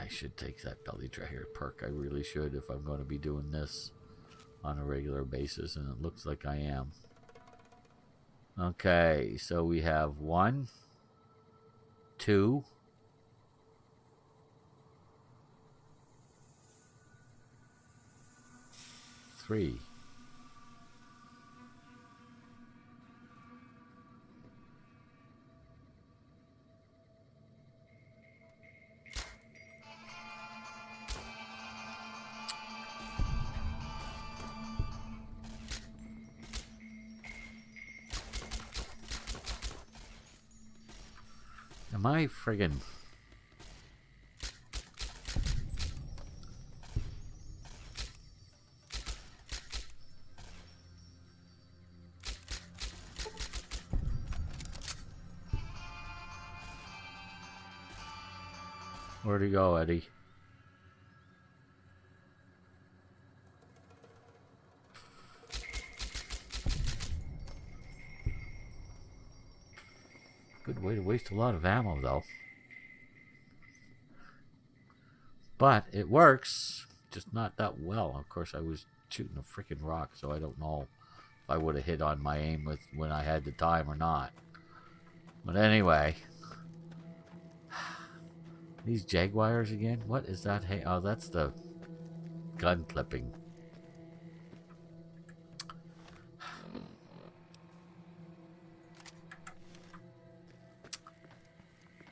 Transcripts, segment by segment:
I should take that belly dragger perk. I really should if I'm going to be doing this on a regular basis, and it looks like I am. Okay, so we have 1, 2, 3. Am I friggin'... Where'd he go, Eddie? Good way to waste a lot of ammo, though. But it works, just not that well. Of course, I was shooting a freaking rock, so I don't know if I would have hit on my aim with when I had the time or not. But anyway, these Jaguars again. What is that? Hey, oh, that's the gun clipping.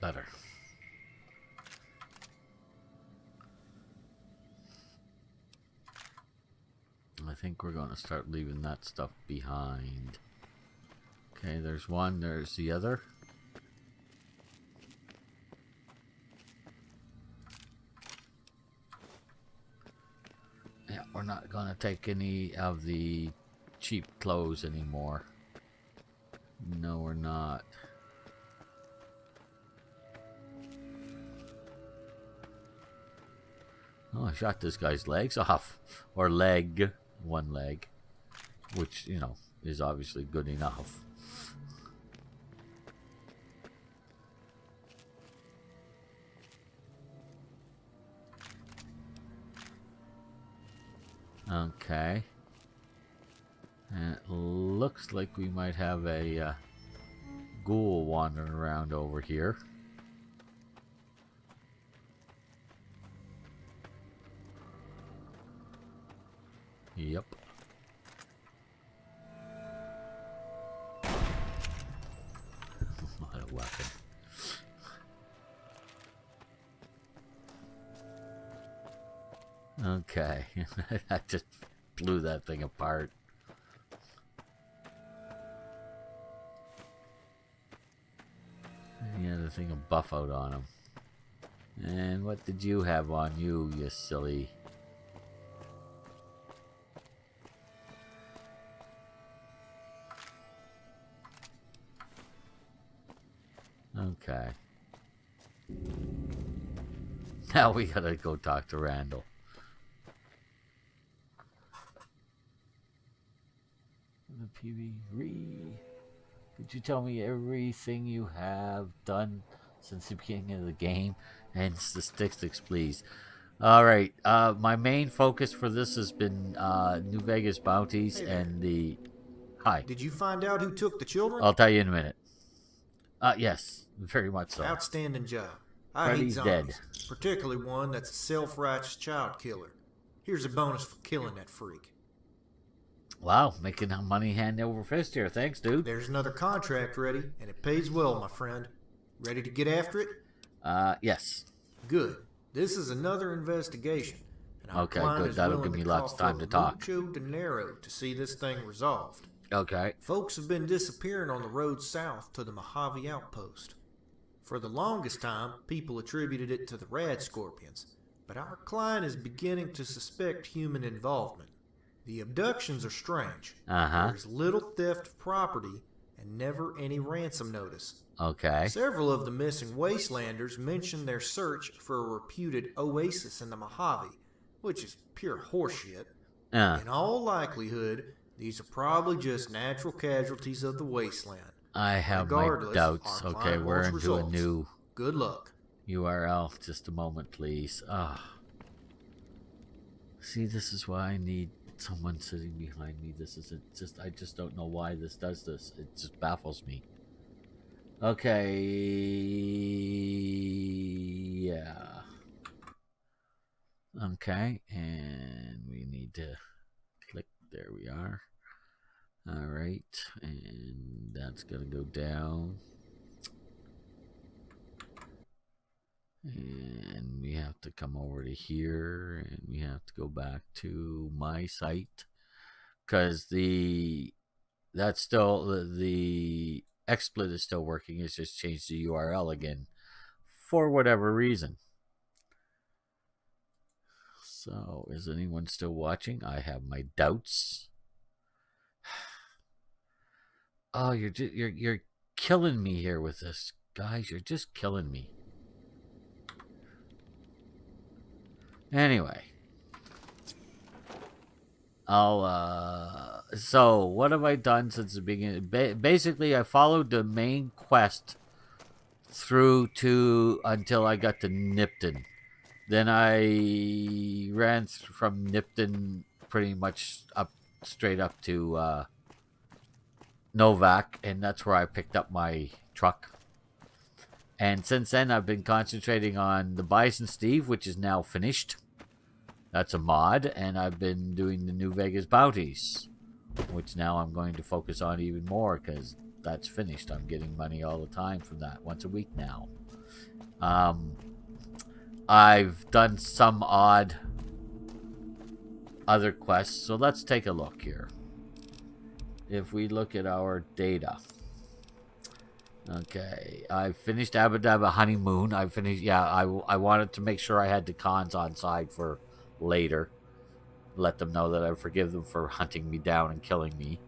Better. I think we're going to start leaving that stuff behind. Okay, there's one, there's the other. Yeah, we're not going to take any of the cheap clothes anymore. No, we're not. Oh, I shot this guy's legs off. Or leg. One leg. Which, you know, is obviously good enough. Okay. And it looks like we might have a ghoul wandering around over here. Yep. What a weapon. Okay. I just blew that thing apart. He had a thing of buff out on him. And what did you have on you, you silly... Okay. Now we gotta go talk to Randall. The PB. Could you tell me everything you have done since the beginning of the game? And the statistics, please. Alright, my main focus for this has been New Vegas bounties and the... Hi. Did you find out who took the children? I'll tell you in a minute. Yes, very much so. Outstanding job. I hate zombies, particularly one that's a self-righteous child killer. Here's a bonus for killing that freak. Wow, making money hand over fist here. Thanks, dude. There's another contract ready, and it pays well, my friend. Ready to get after it? Yes. Good. This is another investigation. And our Okay, client good. is That'll willing give me to lots of call time for to talk. mucho dinero to see this thing resolved. Okay. Folks have been disappearing on the road south to the Mojave Outpost. For the longest time, people attributed it to the rad scorpions, but our client is beginning to suspect human involvement. The abductions are strange. There's little theft of property and never any ransom notice. Okay. Several of the missing wastelanders mentioned their search for a reputed oasis in the Mojave, which is pure horseshit. In all likelihood, these are probably just natural casualties of the wasteland. I have my doubts. Okay, we're into a new... Good luck. URL. Just a moment, please. Ah. See, this is why I need someone sitting behind me. This isn't just, I just don't know why this does this. It just baffles me. Okay. Yeah. Okay. And we need to click. There we are. All right. And that's going to go down. And we have to come over to here, and we have to go back to my site, because that's still the XSplit is still working. It's just changed the URL again for whatever reason. So is anyone still watching? I have my doubts. Oh, you're killing me here with this, guys. You're just killing me. Anyway, so what have I done since the beginning? Basically, I followed the main quest through to until I got to Nipton. Then I ran from Nipton pretty much straight up to Novak, and that's where I picked up my truck. And since then, I've been concentrating on the Bison Steve, which is now finished. That's a mod, and I've been doing the New Vegas bounties, which now I'm going to focus on even more because that's finished. I'm getting money all the time from that, once a week now. I've done some odd other quests, so let's take a look here. If we look at our data. Okay, I finished Abu Dhabi Honeymoon. I finished, yeah, I wanted to make sure I had the cons on side for later. Let them know that I forgive them for hunting me down and killing me.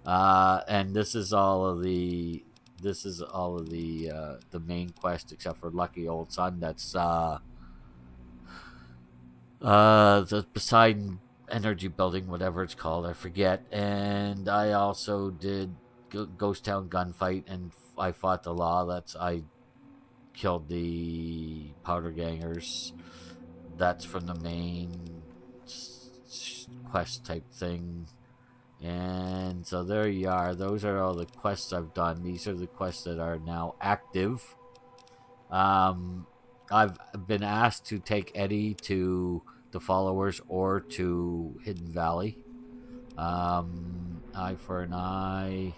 And this is all of the main quest except for Lucky Old Son. That's the Poseidon Energy Building, whatever it's called, I forget. And I also did Ghost Town Gunfight, and I fought the law. I killed the powder gangers. That's from the main quest type thing. And so there you are. Those are all the quests I've done. These are the quests that are now active. I've been asked to take Eddie to the followers or to Hidden Valley. Eye for an eye.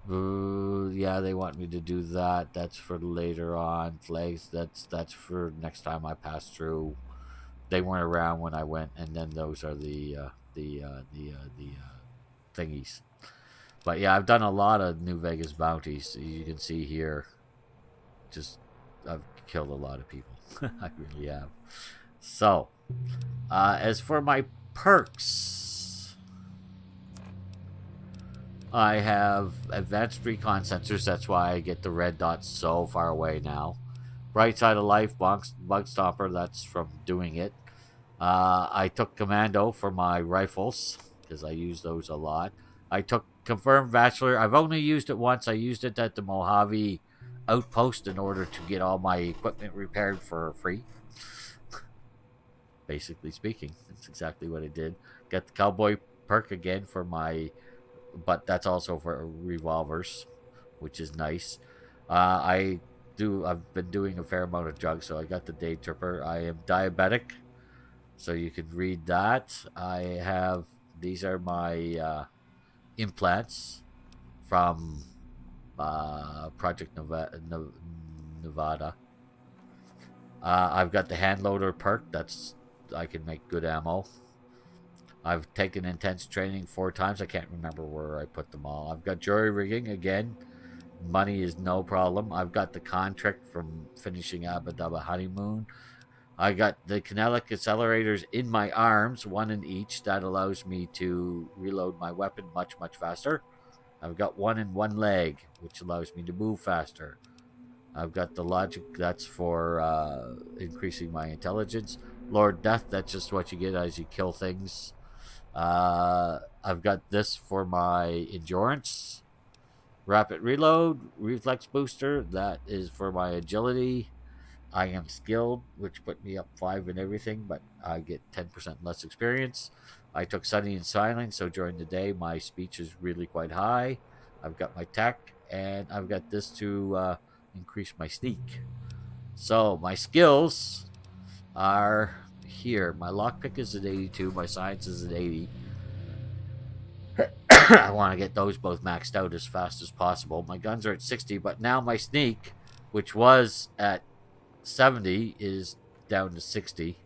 Yeah, they want me to do that. That's for later on. Flags. That's for next time I pass through. They weren't around when I went, and then those are the thingies. But yeah, I've done a lot of New Vegas bounties. You can see here. Just I've killed a lot of people. I really have. So, as for my perks, I have advanced recon sensors. That's why I get the red dots so far away now. Bright Side of Life, Bug Stomper. That's from doing it. I took Commando for my rifles because I use those a lot. I took Confirmed Bachelor. I've only used it once. I used it at the Mojave Outpost in order to get all my equipment repaired for free. Basically speaking, that's exactly what I did. Got the Cowboy perk again for my, but that's also for revolvers, which is nice. I've been doing a fair amount of drugs, so I got the Day Tripper. I am diabetic, so you can read that. These are my implants from Project Nevada. I've got the hand loader perk. I can make good ammo. I've taken intense training 4 times. I can't remember where I put them all. I've got jury rigging again. Money is no problem. I've got the contract from finishing Abu Dhabi Honeymoon. I got the kinetic accelerators in my arms, 1 in each. That allows me to reload my weapon much, much faster. I've got 1 in 1 leg, which allows me to move faster. I've got the logic. That's for increasing my intelligence. Lord Death, that's just what you get as you kill things. I've got this for my endurance. Rapid reload, reflex booster, that is for my agility. I am skilled, which put me up 5 in everything, but I get 10% less experience. I took Sunny and Silent, so during the day my speech is really quite high. I've got my tech, and I've got this to increase my sneak. So my skills are here. My lockpick is at 82, my science is at 80. I want to get those both maxed out as fast as possible. My guns are at 60, but now my sneak, which was at 70, is down to 60.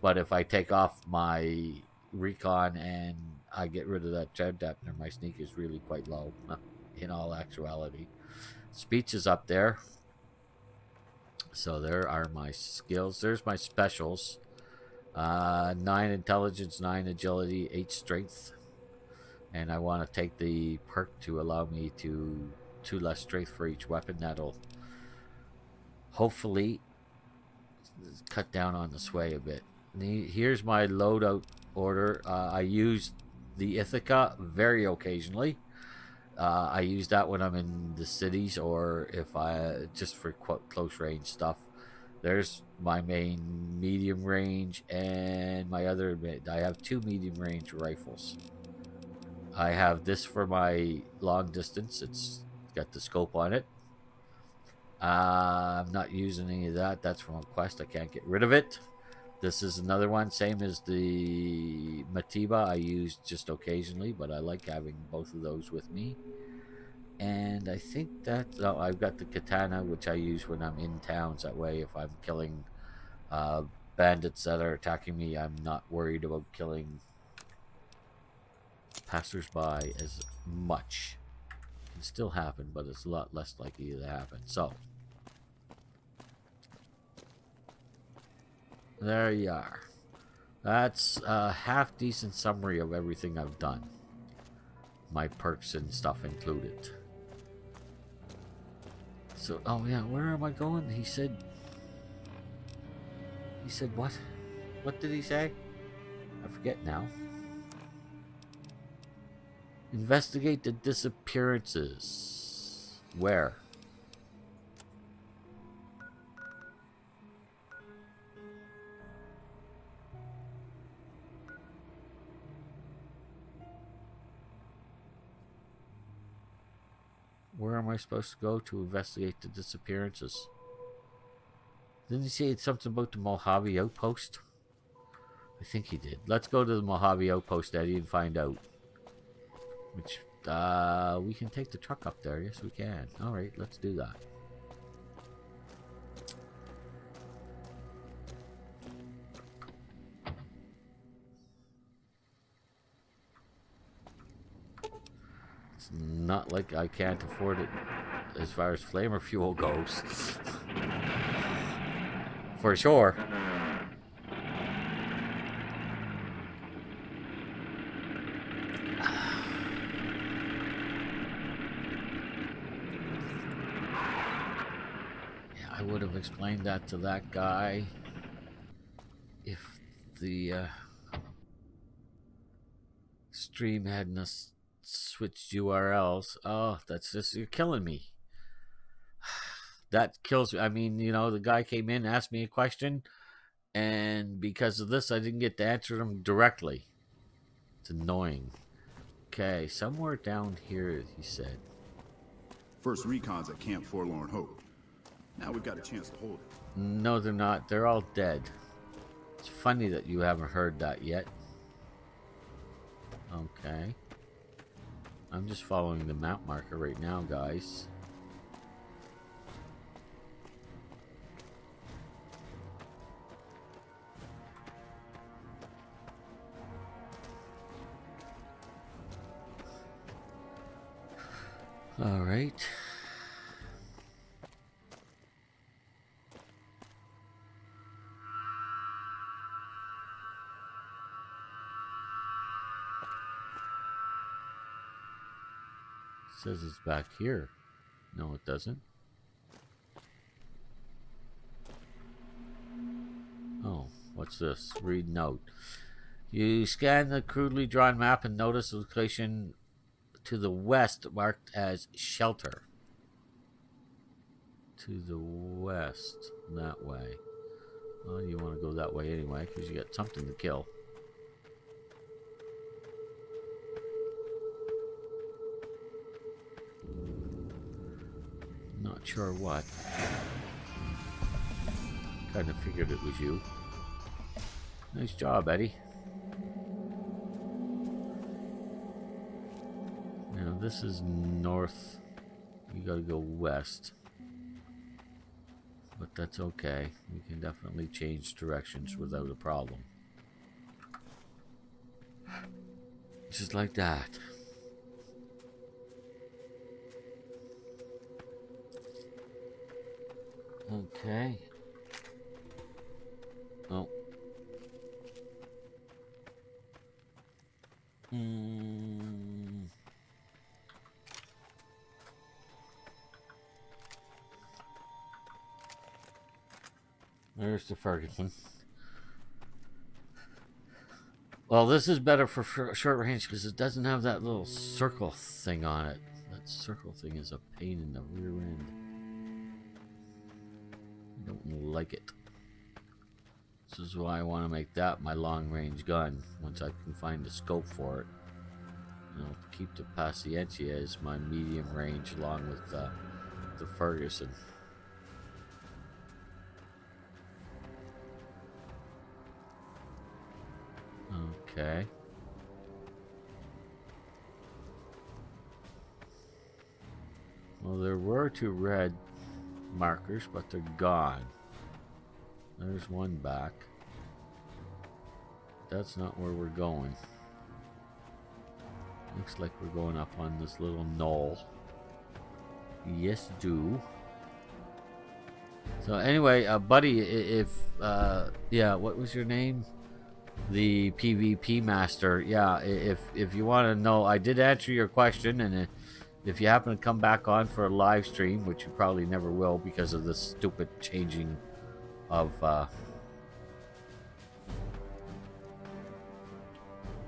But if I take off my recon and I get rid of that tread dampener, my sneak is really quite low in all actuality. Speech is up there. So there are my skills. There's my specials. 9 intelligence, 9 agility, 8 strength. And I want to take the perk to allow me to 2 less strength for each weapon. That'll hopefully cut down on the sway a bit. Here's my loadout order. I use the Ithaca very occasionally. I use that when I'm in the cities, or if I just for close range stuff. There's my main medium range and my other. I have 2 medium range rifles. I have this for my long distance. It's got the scope on it. I'm not using any of that. That's from a quest. I can't get rid of it. This is another one, same as the Matiba. I use just occasionally, but I like having both of those with me. And I think that I've got the katana, which I use when I'm in towns. That way, if I'm killing bandits that are attacking me, I'm not worried about killing passersby as much. It can still happen, but it's a lot less likely to happen. So there you are. That's a half decent summary of everything I've done. My perks and stuff included. So, oh yeah, where am I going? He said what? What did he say? I forget now. Investigate the disappearances. Where? Where am I supposed to go to investigate the disappearances? Didn't he say it's something about the Mojave Outpost? I think he did. Let's go to the Mojave Outpost, Eddie, and find out. Which, we can take the truck up there. Yes, we can. Alright, let's do that. It's not like I can't afford it as far as flamer fuel goes. For sure. Yeah, I would have explained that to that guy if the stream hadn't switched URLs. Oh, that's just, you're killing me. That kills me. I mean, you know, the guy came in, asked me a question, and because of this, I didn't get to answer him directly. It's annoying. Okay, somewhere down here, he said. First recon's at Camp Forlorn Hope. Now we've got a chance to hold it. No, they're not. They're all dead. It's funny that you haven't heard that yet. Okay. I'm just following the map marker right now, guys. All right. It says it's back here. No, it doesn't. Oh, what's this? Read note. You scan the crudely drawn map and notice the location to the west marked as shelter. To the west, that way. Well, you want to go that way anyway, because you got something to kill. Not sure what. Kind of figured it was you. Nice job, Eddie. Now this is north. You gotta go west. But that's okay. We can definitely change directions without a problem. Just like that. Okay. Oh. There's the Ferguson. Well, this is better for short range because it doesn't have that little circle thing on it. That circle thing is a pain in the rear end. I don't like it. This is why I want to make that my long range gun once I can find a scope for it. And I'll keep the Paciencia as my medium range along with the Ferguson. Okay. Well, there were 2 red markers, but they're gone. There's one back. That's not where we're going. Looks like we're going up on this little knoll. Yes, do. So anyway, buddy, if yeah, what was your name? The PvP master. Yeah, if you want to know, I did answer your question, and if you happen to come back on for a live stream, which you probably never will because of the stupid changing of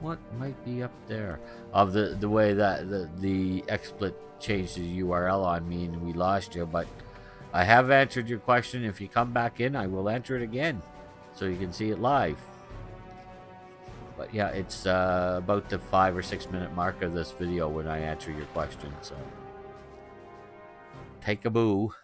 what might be up there, of the way that the XSplit changed the URL on me and we lost you. But I have answered your question. If you come back in, I will answer it again so you can see it live. But yeah, it's about the 5 or 6 minute mark of this video when I answer your question. So take a boo.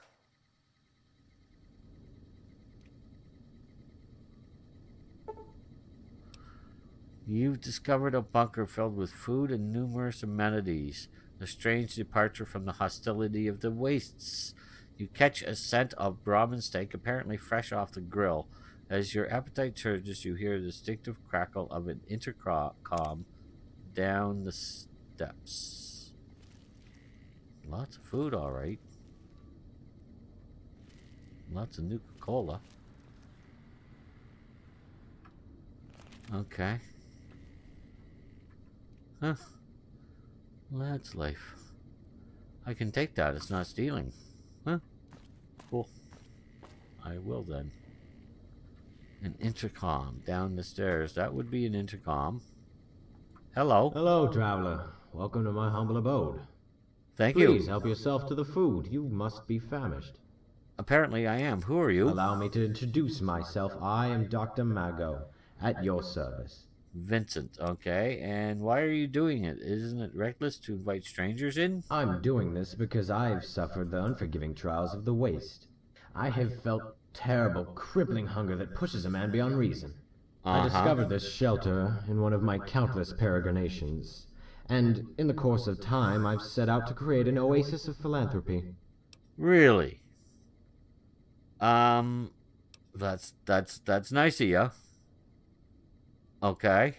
You've discovered a bunker filled with food and numerous amenities. A strange departure from the hostility of the wastes. You catch a scent of Brahmin steak, apparently fresh off the grill. As your appetite surges, you hear the distinctive crackle of an intercom down the steps. Lots of food, all right. Lots of Nuka-Cola. Okay. Huh. Well, that's life. I can take that. It's not stealing. Huh. Cool. I will then. An intercom down the stairs. That would be an intercom. Hello. Hello, traveler. Welcome to my humble abode. Thank you. Please help yourself to the food. You must be famished. Apparently I am. Who are you? Allow me to introduce myself. I am Dr. Mago, at your service. Vincent. Okay. And why are you doing it? Isn't it reckless to invite strangers in? I'm doing this because I've suffered the unforgiving trials of the waste. I have felt terrible, crippling hunger that pushes a man beyond reason. I discovered this shelter in one of my countless peregrinations, and in the course of time I've set out to create an oasis of philanthropy. Really? That's nice of you. Okay.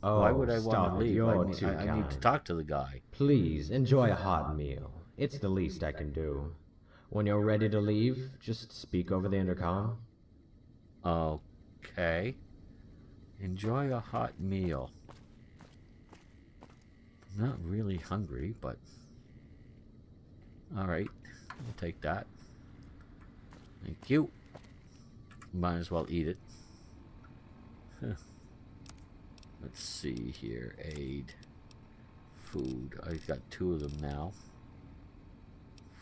Oh, Why would I want stop to it. leave? You're I too need kind. to talk to the guy. Please, enjoy a hot meal. It's the least I can do. When you're ready to leave, just speak over the intercom. Okay. Enjoy a hot meal. Not really hungry, but... Alright. I'll take that. Thank you. Might as well eat it. Let's see here. Aid. food. I got 2 of them now.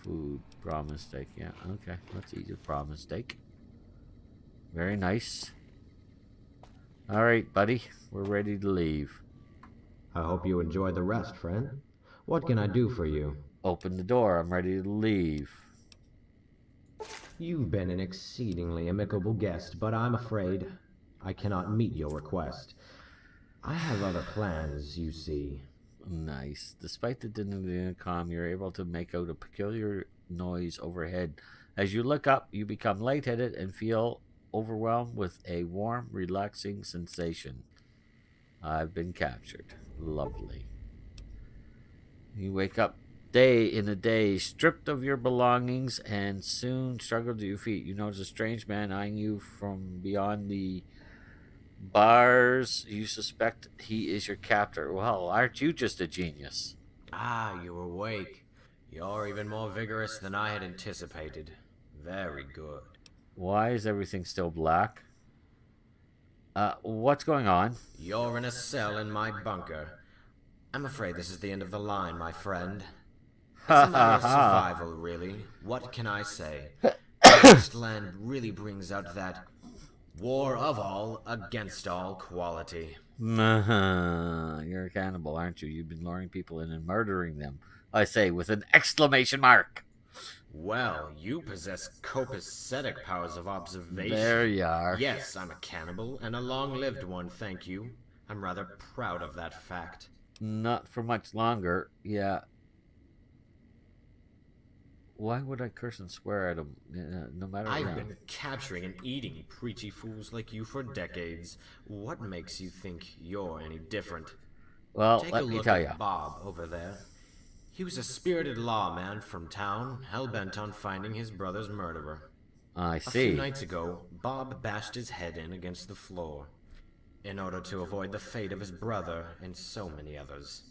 Food, Brahmin steak. Yeah, okay. Let's eat the Brahmin steak. Very nice. Alright, buddy. We're ready to leave. I hope you enjoy the rest, friend. What can I do for you? Open the door. I'm ready to leave. You've been an exceedingly amicable guest, but I'm afraid I cannot meet your request. I have other plans, you see. Nice. Despite the din of the intercom, you're able to make out a peculiar noise overhead. As you look up, you become lightheaded and feel overwhelmed with a warm, relaxing sensation. I've been captured. Lovely. You wake up in a daze, stripped of your belongings, and soon struggle to your feet. You notice a strange man eyeing you from beyond the bars. You suspect he is your captor. Well, aren't you just a genius? Ah, you're awake. You're even more vigorous than I had anticipated. Very good. Why is everything still black? What's going on? You're in a cell in my bunker. I'm afraid this is the end of the line, my friend. It's a matter of survival, really. What can I say? This land really brings out that war of all against all quality. You're a cannibal, aren't you? You've been luring people in and murdering them. I say, with an exclamation mark. Well, you possess copacetic powers of observation. There you are. Yes, I'm a cannibal, and a long-lived one, thank you. I'm rather proud of that fact. Not for much longer. Yeah. Why would I curse and swear at him? No matter what. I've been capturing and eating preachy fools like you for decades. What makes you think you're any different? Well, Take let a me look tell at you. Bob over there. He was a spirited lawman from town, hell-bent on finding his brother's murderer. I A see. few nights ago, Bob bashed his head in against the floor in order to avoid the fate of his brother and so many others.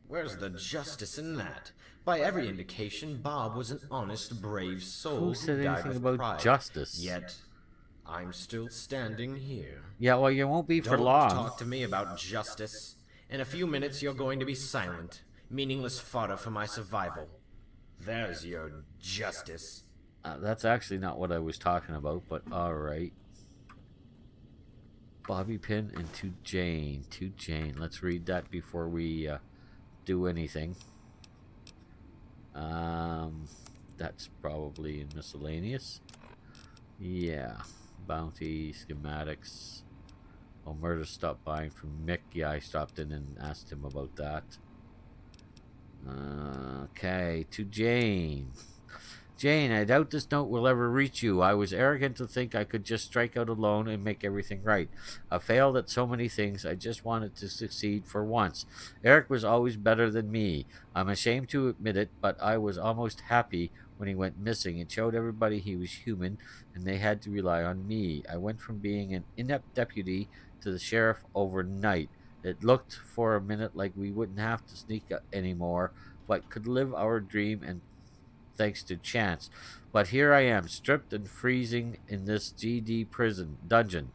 Where's the justice in that? By every indication, Bob was an honest, brave soul Who said died anything with about pride. justice? Yet, I'm still standing here. Yeah, well, you won't be for Don't long. talk to me about justice. In a few minutes, you're going to be silent. Meaningless fodder for my survival. There's your justice. That's actually not what I was talking about, but alright. Bobby Pin and to Jane. To Jane. Let's read that before we do anything. That's probably in miscellaneous. Yeah. Bounty, schematics. Oh, Murder stopped buying from Mick. Yeah, I stopped in and asked him about that. Okay, to Jane. Jane, I doubt this note will ever reach you. I was arrogant to think I could just strike out alone and make everything right. I failed at so many things. I just wanted to succeed for once. Eric was always better than me. I'm ashamed to admit it, but I was almost happy when he went missing. It showed everybody he was human, and they had to rely on me. I went from being an inept deputy to the sheriff overnight. It looked for a minute like we wouldn't have to sneak anymore, but could live our dream, and thanks to chance. But here I am, stripped and freezing in this GD prison dungeon.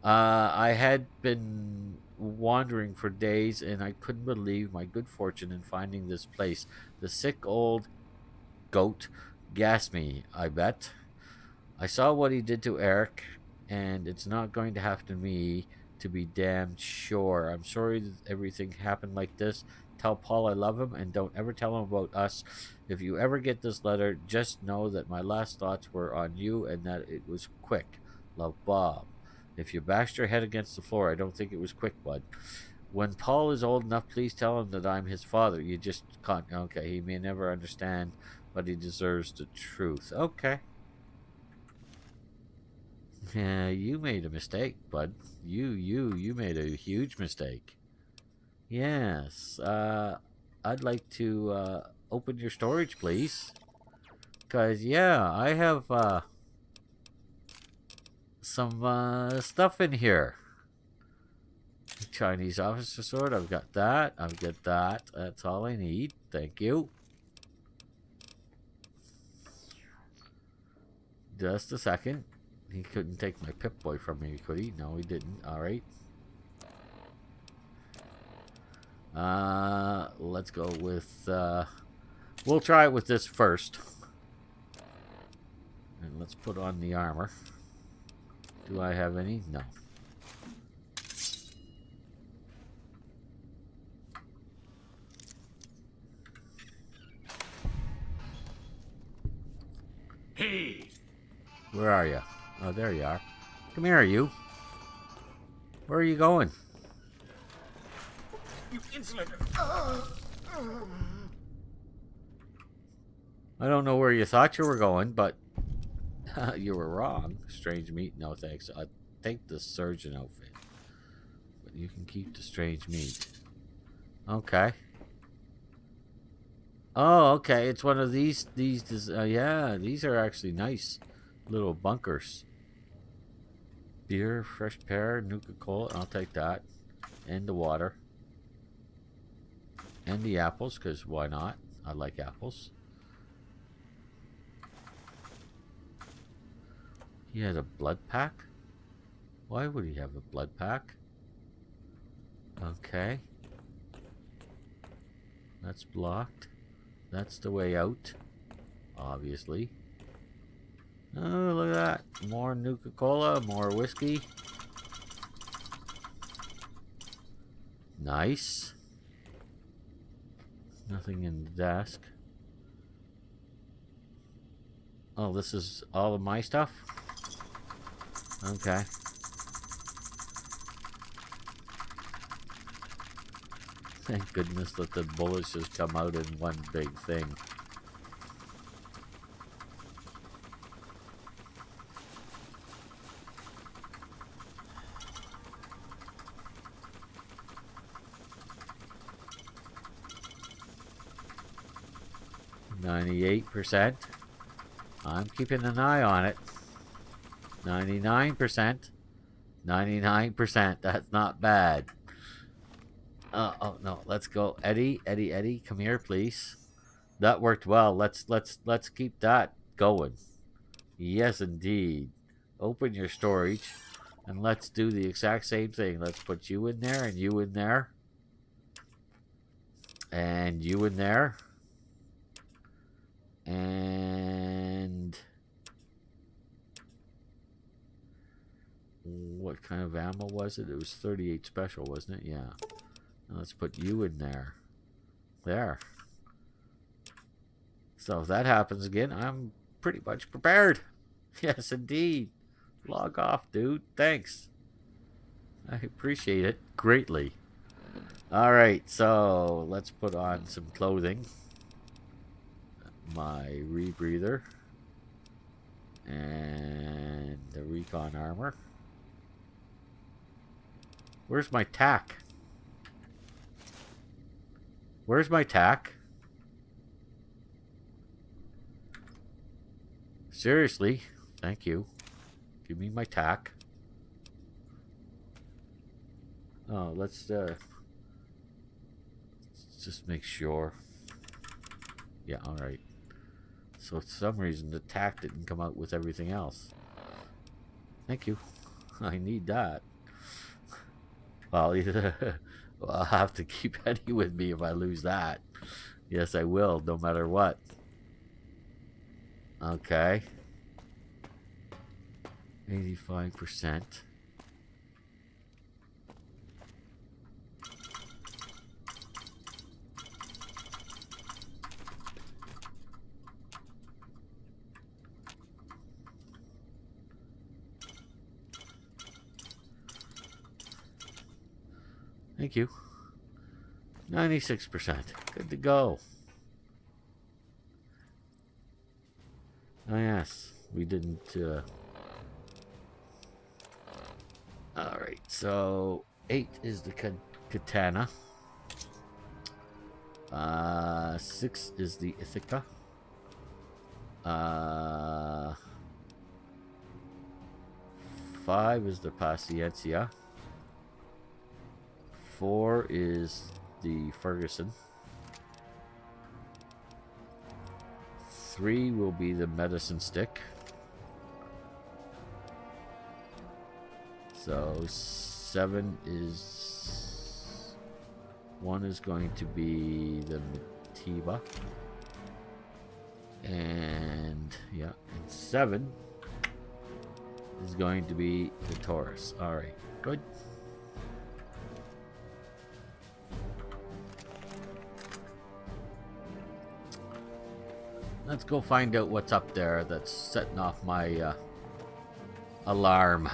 I had been wandering for days, and I couldn't believe my good fortune in finding this place. The sick old goat gassed me, I bet. I saw what he did to Eric, and it's not going to happen to me, to be damned sure. I'm sorry that everything happened like this. Tell Paul I love him, and don't ever tell him about us. If you ever get this letter, just know that my last thoughts were on you and that it was quick. Love, Bob. If you bashed your head against the floor, I don't think it was quick, bud. When Paul is old enough, please tell him that I'm his father. You just can't. Okay, he may never understand, but he deserves the truth. Okay. Yeah, you made a mistake, bud. You made a huge mistake. Yes. I'd like to open your storage, please. Because, yeah, I have some stuff in here. Chinese officer sword. I've got that. I've got that. That's all I need. Thank you. Just a second. He couldn't take my Pip-Boy from me, could he? No, he didn't. Alright. Let's go with, we'll try it with this first. And let's put on the armor. Do I have any? No. Hey! Where are you? Oh, there you are. Come here, you. Where are you going? You insolent! I don't know where you thought you were going, but you were wrong. Strange meat? No, thanks. I'll take the surgeon outfit. But you can keep the strange meat. Okay. Oh, okay. It's one of these. Yeah, these are actually nice little bunkers. Beer, fresh pear, Nuka-Cola. I'll take that. And the water. And the apples, because why not? I like apples. He had a blood pack? Why would he have a blood pack? Okay. That's blocked. That's the way out. Obviously. Oh, look at that. More Nuka-Cola, more whiskey. Nice. Nothing in the desk. Oh, this is all of my stuff? Okay. Thank goodness that the bullets just come out in one big thing. %. I'm keeping an eye on it. 99%. 99%. That's not bad. Oh no, let's go. Eddie, come here, please. That worked well. Let's keep that going. Yes, indeed. Open your storage, and let's do the exact same thing. Let's put you in there, and you in there, and you in there, and what kind of ammo was it? It was 38 special, wasn't it? Yeah. Now let's put you in there. There. So if that happens again, I'm pretty much prepared. Yes, indeed. Log off, dude. Thanks. I appreciate it greatly. Alright, so let's put on some clothing. My rebreather. And the recon armor. Where's my tack? Where's my tack? Seriously, thank you. Give me my tack. Oh, let's just make sure. Yeah, alright. So for some reason the tack didn't come out with everything else. Thank you. I need that. Well, either I'll have to keep Eddie with me if I lose that. Yes, I will, no matter what. Okay. 85%. Thank you. 96%. Good to go. Oh yes, we didn't Alright, so 8 is the katana. 6 is the Ithaca. 5 is the Paciencia. 4 is the Ferguson. 3 will be the medicine stick. So 7 is 1 is going to be the Matiba. And yeah, and 7 is going to be the Taurus. Alright, good. Let's go find out what's up there that's setting off my alarm.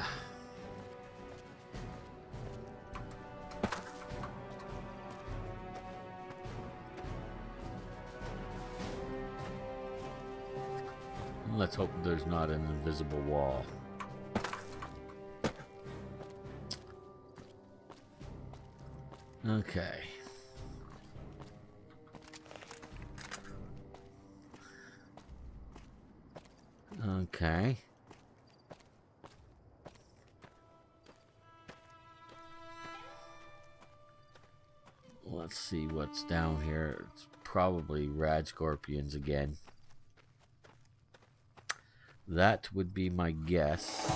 Let's hope there's not an invisible wall. Okay. Okay. Let's see what's down here. It's probably rad scorpions again. That would be my guess.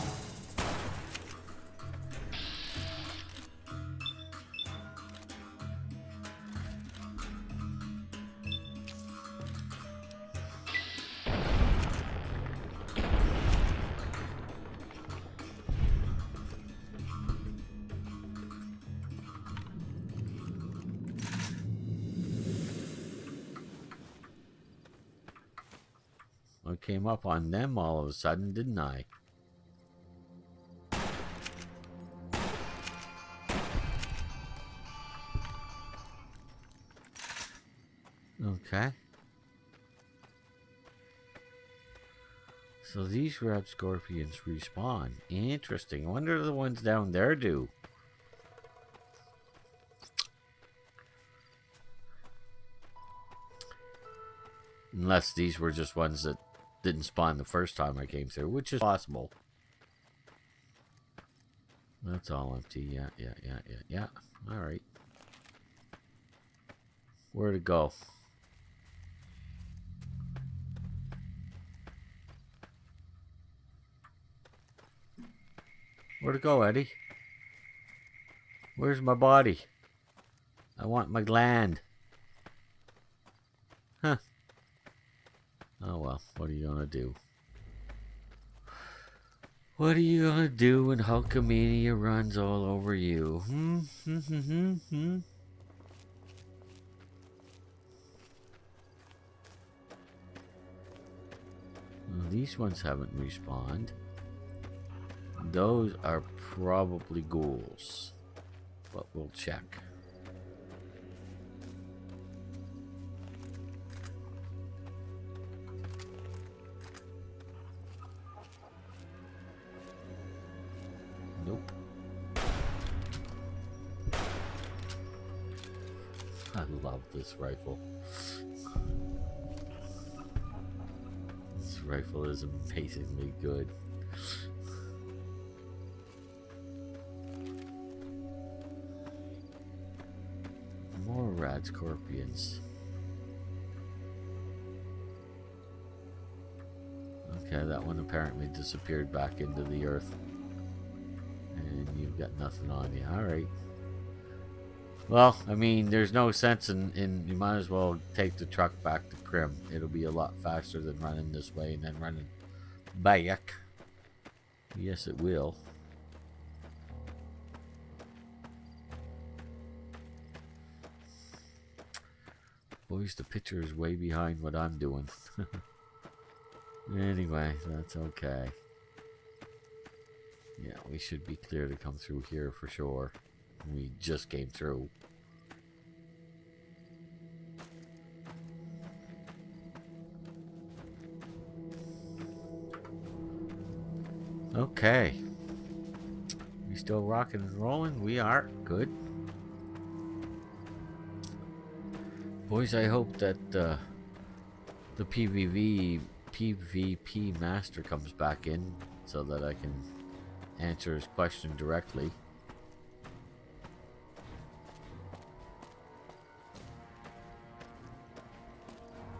I came up on them all of a sudden, didn't I? Okay. So these red scorpions respawn. Interesting. I wonder if the ones down there do. Unless these were just ones that didn't spawn the first time I came through, which is possible. That's all empty. Yeah. Alright. Where to go? Where to go, Eddie? Where's my body? I want my gland. Huh. Oh well, what are you gonna do? What are you gonna do when Hulkamania runs all over you? Well, these ones haven't respawned. Those are probably ghouls, but we'll check. Nope. I love this rifle. This rifle is amazingly good. More rad scorpions. Okay, that one apparently disappeared back into the earth. And you've got nothing on you. Alright. Well, I mean, there's no sense in you might as well take the truck back to Krim. It'll be a lot faster than running this way and then running back. Yes, it will. Boys, the picture is way behind what I'm doing. Anyway, that's okay. Yeah, we should be clear to come through here for sure. We just came through. Okay. We still rocking and rolling? We are. Good. Boys, I hope that the PvP master comes back in so that I can answer his question directly.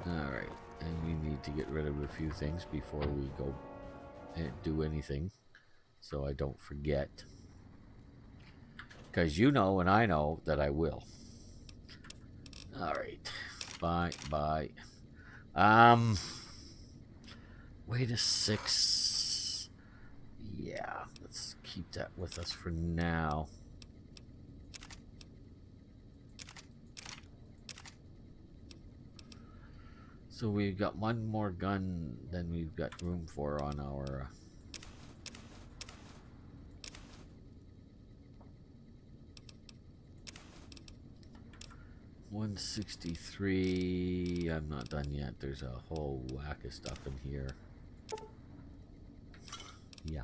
Alright, and we need to get rid of a few things before we go and do anything, so I don't forget. Because you know and I know that I will. Alright. Bye. Wait a 6. Yeah, let's keep that with us for now. So we've got one more gun than we've got room for on our 163. I'm not done yet. There's a whole whack of stuff in here. Yeah.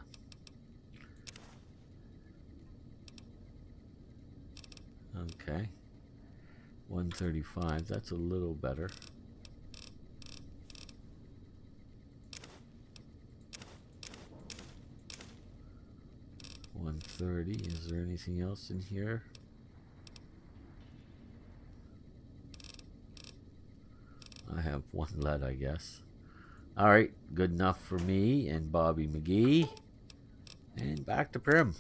Okay. 135. That's a little better. $130. Is there anything else in here? I have one lead, I guess. Alright, good enough for me and Bobby McGee. And back to Prim.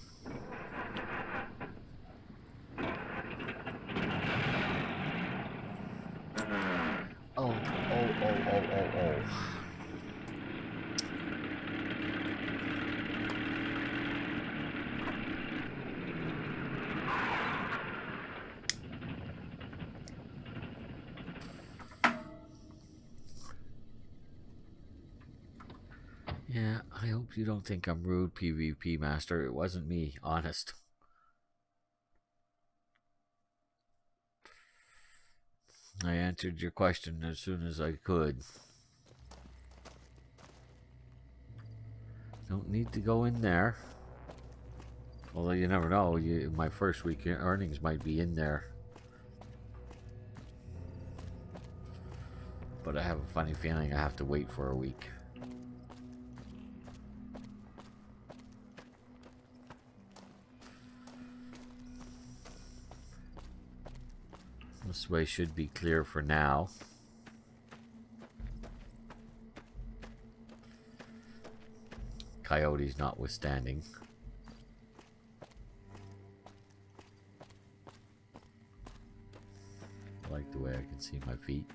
Oh. Yeah, I hope you don't think I'm rude, PvP Master. It wasn't me, honest. I answered your question as soon as I could. Don't need to go in there. Although you never know, my first week earnings might be in there. But I have a funny feeling I have to wait for a week. This way should be clear for now. Coyotes notwithstanding. I like the way I can see my feet.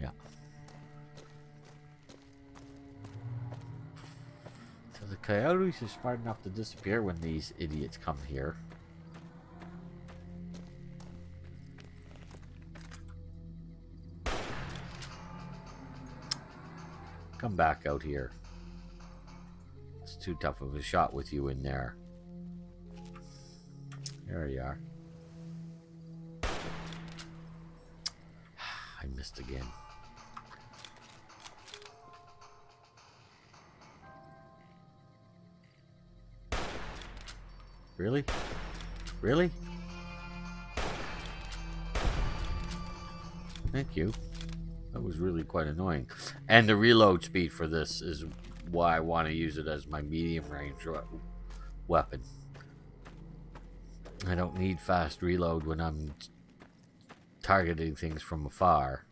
Yeah. So the coyotes are smart enough to disappear when these idiots come here. Come back out here. It's too tough of a shot with you in there. There you are. I missed again. Really? Really? Thank you. That was really quite annoying. And the reload speed for this is why I want to use it as my medium range weapon. I don't need fast reload when I'm targeting things from afar.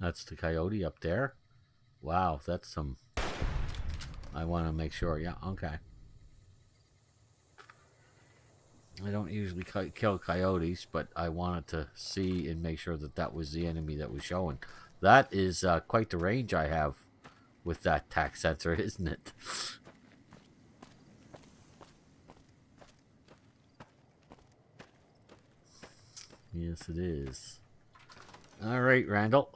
That's the coyote up there. Wow, that's some... I want to make sure. Yeah, okay. I don't usually kill coyotes, but I wanted to see and make sure that that was the enemy that was showing. That is quite the range I have with that tac sensor, isn't it? Yes, it is. All right, Randall.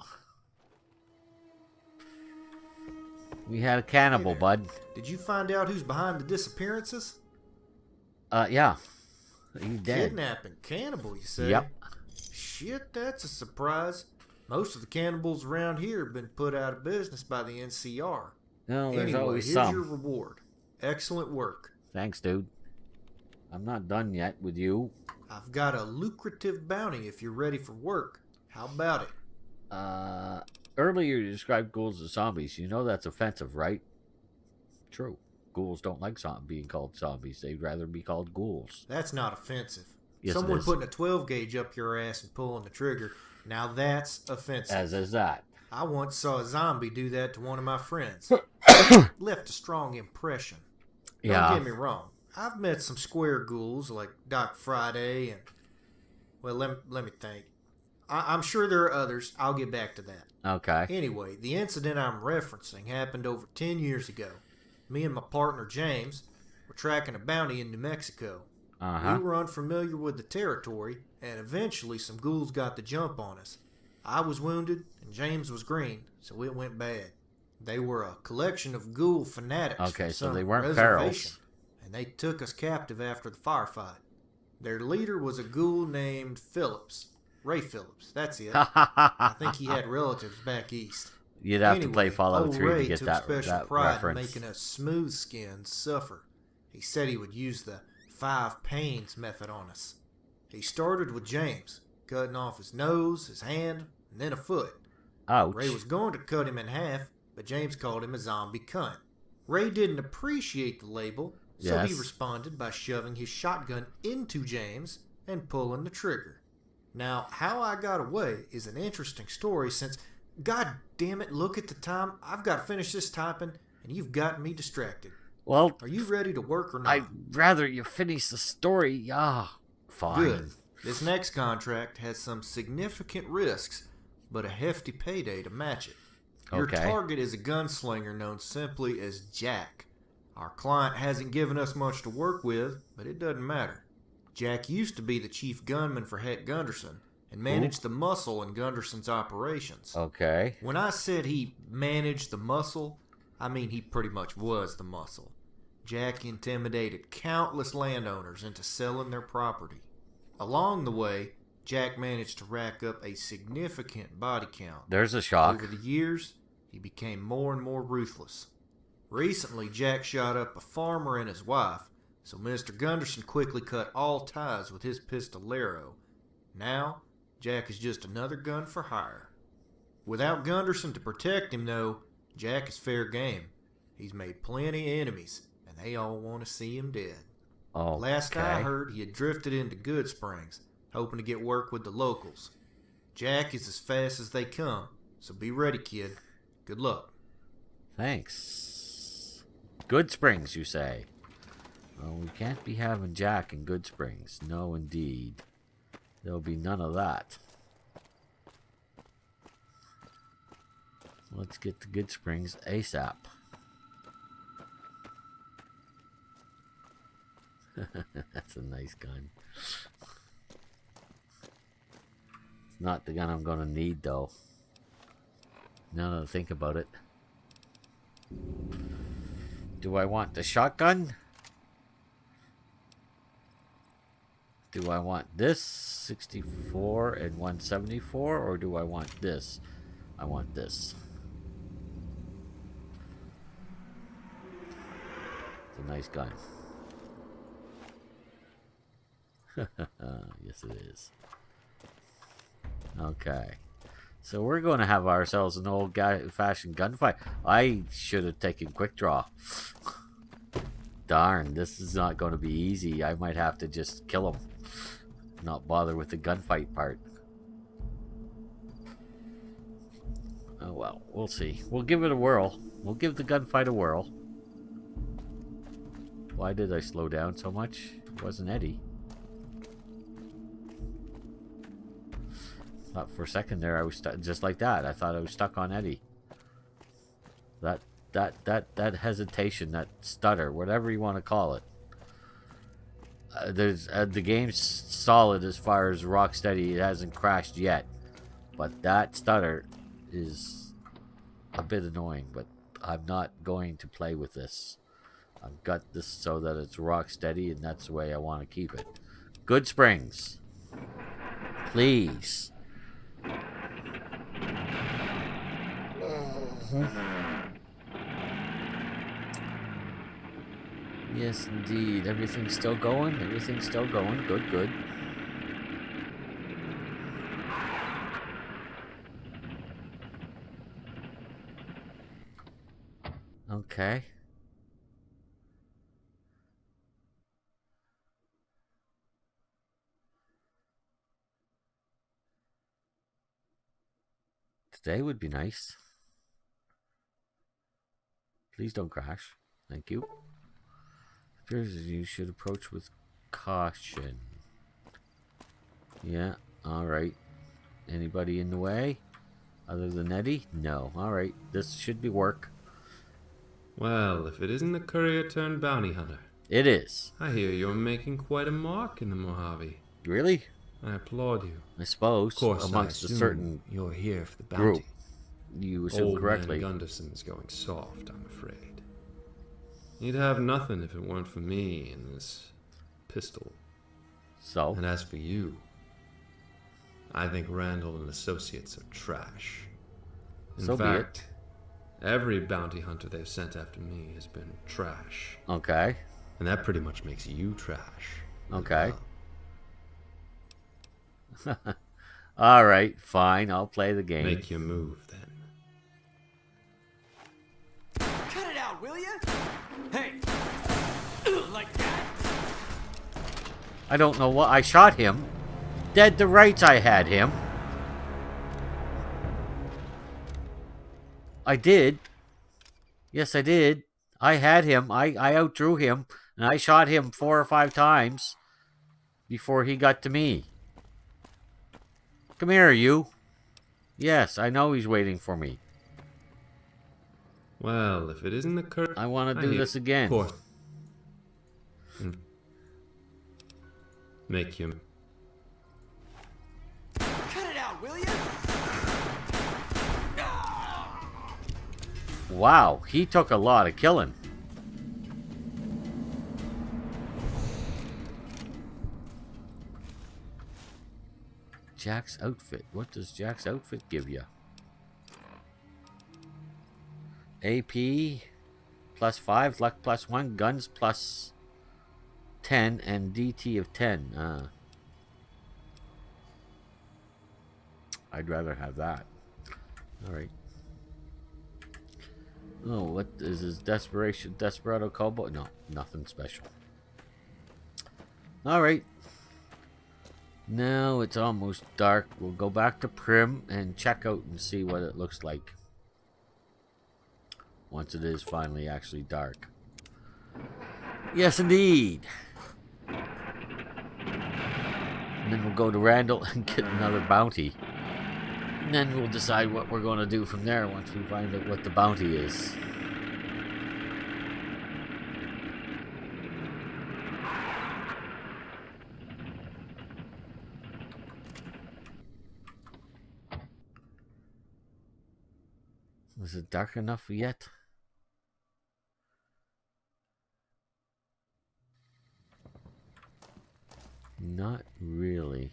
We had a cannibal, Hey there. bud. Did you find out who's behind the disappearances? Yeah. He's dead. Kidnapping cannibal, you say? Yep. Shit, that's a surprise. Most of the cannibals around here have been put out of business by the NCR. No, there's Anyway, always here's some. your reward. Excellent work. Thanks, dude. I'm not done yet with you. I've got a lucrative bounty if you're ready for work. How about it? Earlier you described ghouls as zombies. You know that's offensive, right? True. Ghouls don't like being called zombies. They'd rather be called ghouls. That's not offensive. Yes, Someone it is. putting a 12 gauge up your ass and pulling the trigger, now that's offensive. As is that. I once saw a zombie do that to one of my friends. Left a strong impression. Yeah. Don't get me wrong. I've met some square ghouls like Doc Friday and... Well, let me think. I'm sure there are others. I'll get back to that. Okay. Anyway, the incident I'm referencing happened over 10 years ago. Me and my partner James were tracking a bounty in New Mexico. Uh-huh. We were unfamiliar with the territory, and eventually some ghouls got the jump on us. I was wounded, and James was green, so it went bad. They were a collection of ghoul fanatics. Okay, from so some they weren't reservation, ferals. and they took us captive after the firefight. Their leader was a ghoul named Phillips. Ray Phillips, that's it. I think he had relatives back east. You'd have to play Anyway, Fallout old 3 Ray to get took that special pride reference. in making us smooth skins suffer. He said he would use the 5 pains method on us. He started with James, cutting off his nose, his hand, and then a foot. Ouch. Ray was going to cut him in half, but James called him a zombie cunt. Ray didn't appreciate the label, so he Yes. responded by shoving his shotgun into James and pulling the trigger. Now, how I got away is an interesting story since, god damn it, look at the time. I've got to finish this typing, and you've got me distracted. Well, Are you ready to work or not? I'd rather you finish the story. Ah, fine. Good. This next contract has some significant risks, but a hefty payday to match it. Your Okay. target is a gunslinger known simply as Jack. Our client hasn't given us much to work with, but it doesn't matter. Jack used to be the chief gunman for Het Gunderson and managed the muscle in Gunderson's operations. Okay. When I said he managed the muscle, I mean he pretty much was the muscle. Jack intimidated countless landowners into selling their property. Along the way, Jack managed to rack up a significant body count. There's a shock. Over the years, he became more and more ruthless. Recently, Jack shot up a farmer and his wife, so Mr. Gunderson quickly cut all ties with his pistolero. Now, Jack is just another gun for hire. Without Gunderson to protect him, though, Jack is fair game. He's made plenty of enemies, and they all want to see him dead. Oh, Last I heard, he had drifted into Good Springs, hoping to get work with the locals. Jack is as fast as they come, so be ready, kid. Good luck. Thanks. Good Springs, you say? Well, we can't be having Jack in Good Springs. No, indeed. There'll be none of that. Let's get to Good Springs ASAP. That's a nice gun. It's not the gun I'm gonna need, though. Now that I think about it. Do I want the shotgun? Do I want this 64 and 174, or do I want this? I want this. It's a nice gun. Yes, it is. Okay. So we're going to have ourselves an old-fashioned gunfight. I should have taken quick draw. Darn, this is not going to be easy. I might have to just kill him. Not bother with the gunfight part. Oh well, we'll see. We'll give it a whirl. We'll give the gunfight a whirl. Why did I slow down so much? It wasn't Eddie. Thought for a second there I was just like that. I thought I was stuck on Eddie. That hesitation, that stutter, whatever you want to call it. The game's solid as far as Rocksteady. It hasn't crashed yet, but that stutter is a bit annoying. But I'm not going to play with this. I've got this so that it's Rocksteady, and that's the way I want to keep it. Good Springs, please. Yes, indeed. Everything's still going. Everything's still going. Good, good. Okay. Today would be nice. Please don't crash. Thank you. Appears as you should approach with caution. Yeah, alright. Anybody in the way? Other than Eddie? No. Alright, this should be work. Well, if it isn't the courier turned bounty hunter. It is. I hear you're making quite a mark in the Mojave. Really? I applaud you. I suppose. Of course, amongst I a assume certain you're here for the bounty. group. You assume Old correctly. man Gunderson's going soft, I'm afraid. He'd have nothing if it weren't for me and this pistol. So? And as for you, I think Randall and Associates are trash. In So be it. fact, every bounty hunter they've sent after me has been trash. Okay. And that pretty much makes you trash. as Okay. well. Alright, fine. I'll play the game. Make your move then. Cut it out, will you? Hey! Like that? I don't know what. I shot him. Dead to rights, I had him. I did. Yes, I did. I had him. I outdrew him. And I shot him 4 or 5 times before he got to me. Come here, you. Yes, I know he's waiting for me. Well, if it isn't the curse, I want to do this again. Make you. Cut it out, will you? Wow, he took a lot of killing. Jack's outfit. What does Jack's outfit give you? AP +5, luck +1, guns +10, and DT of 10. I'd rather have that. Alright. Oh, what is his Desperado Cowboy? No, nothing special. Alright. Now it's almost dark. We'll go back to Prim and check out and see what it looks like. Once it is finally actually dark. Yes, indeed. And then we'll go to Randall and get another bounty. And then we'll decide what we're going to do from there once we find out what the bounty is. Was it dark enough yet? Not really.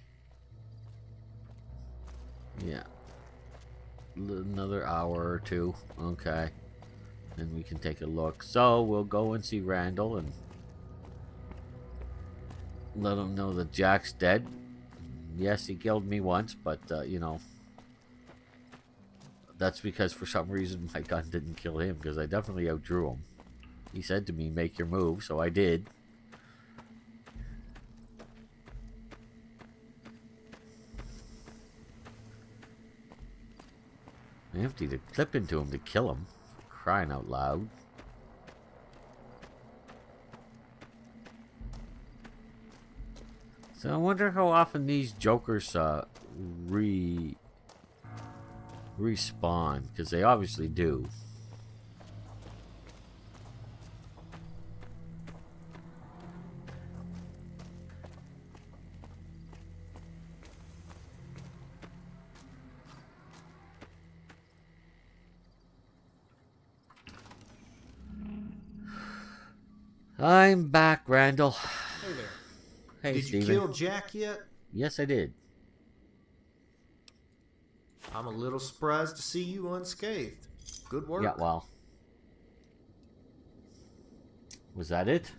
Yeah. Another hour or 2. Okay. Then we can take a look. So we'll go and see Randall and let him know that Jack's dead. Yes, he killed me once, but you know, that's because for some reason my gun didn't kill him, because I definitely outdrew him. He said to me, make your move, so I did. I emptied a clip into him to kill him. Crying out loud. So I wonder how often these jokers respawn, because they obviously do. I'm back, Randall. Hey there. Hey, Did Steven. you kill Jack yet? Yes, I did. I'm a little surprised to see you unscathed. Good work. Yeah, well. Was that it?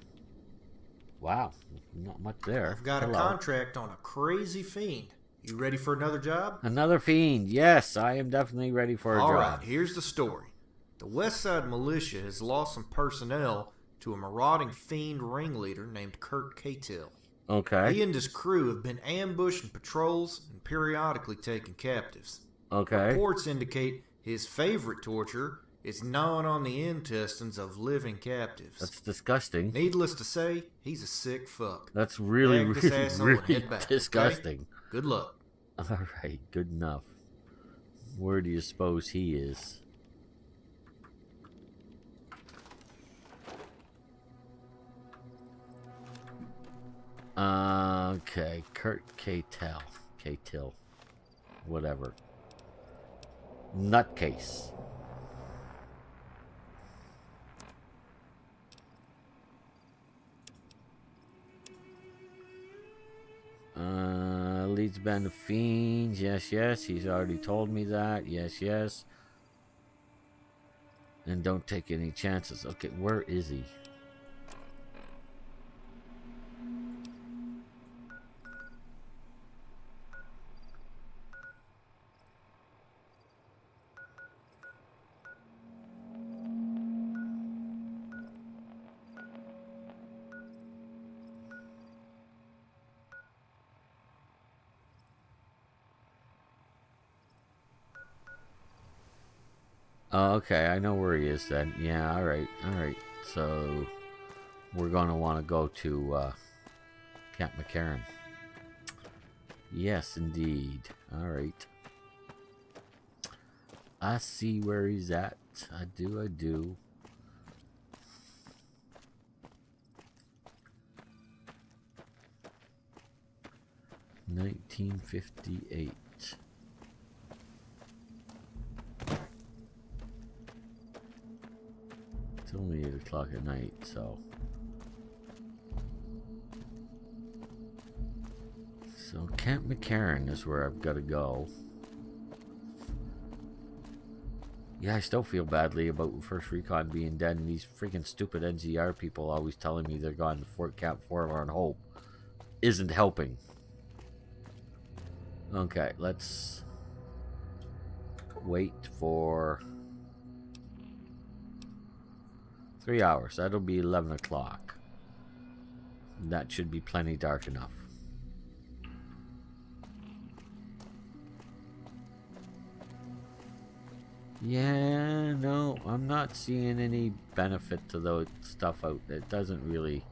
Wow, not much there. I've got Hello. a contract on a crazy fiend. You ready for another job? Another fiend. Yes, I am definitely ready for a All job. right, here's the story. The West Side Militia has lost some personnel to a marauding fiend ringleader named Kurt Cahill. Okay. He and his crew have been ambushing patrols and periodically taking captives. Okay. Reports indicate his favorite torture is gnawing on the intestines of living captives. That's disgusting. Needless to say, he's a sick fuck. That's really, Bag this really, asshole and really head back, okay? disgusting. Good luck. All right, good enough. Where do you suppose he is? Okay, Kurt Cahill. Whatever. Nutcase. Leads band of fiends. Yes, yes. He's already told me that. Yes, yes. And don't take any chances. Okay, where is he? Oh, okay, I know where he is then. Yeah, alright, alright. So, we're going to want to go to Camp McCarran. Yes, indeed. Alright. I see where he's at. I do, I do. $1958. It's only 8 o'clock at night, so. So Camp McCarran is where I've got to go. Yeah, I still feel badly about First Recon being dead, and these freaking stupid NCR people always telling me they're gone to Fort Camp Forlorn Hope isn't helping. Okay, let's wait for 3 hours. That'll be 11 o'clock. That should be plenty dark enough. Yeah, no, I'm not seeing any benefit to the stuff out. It doesn't really.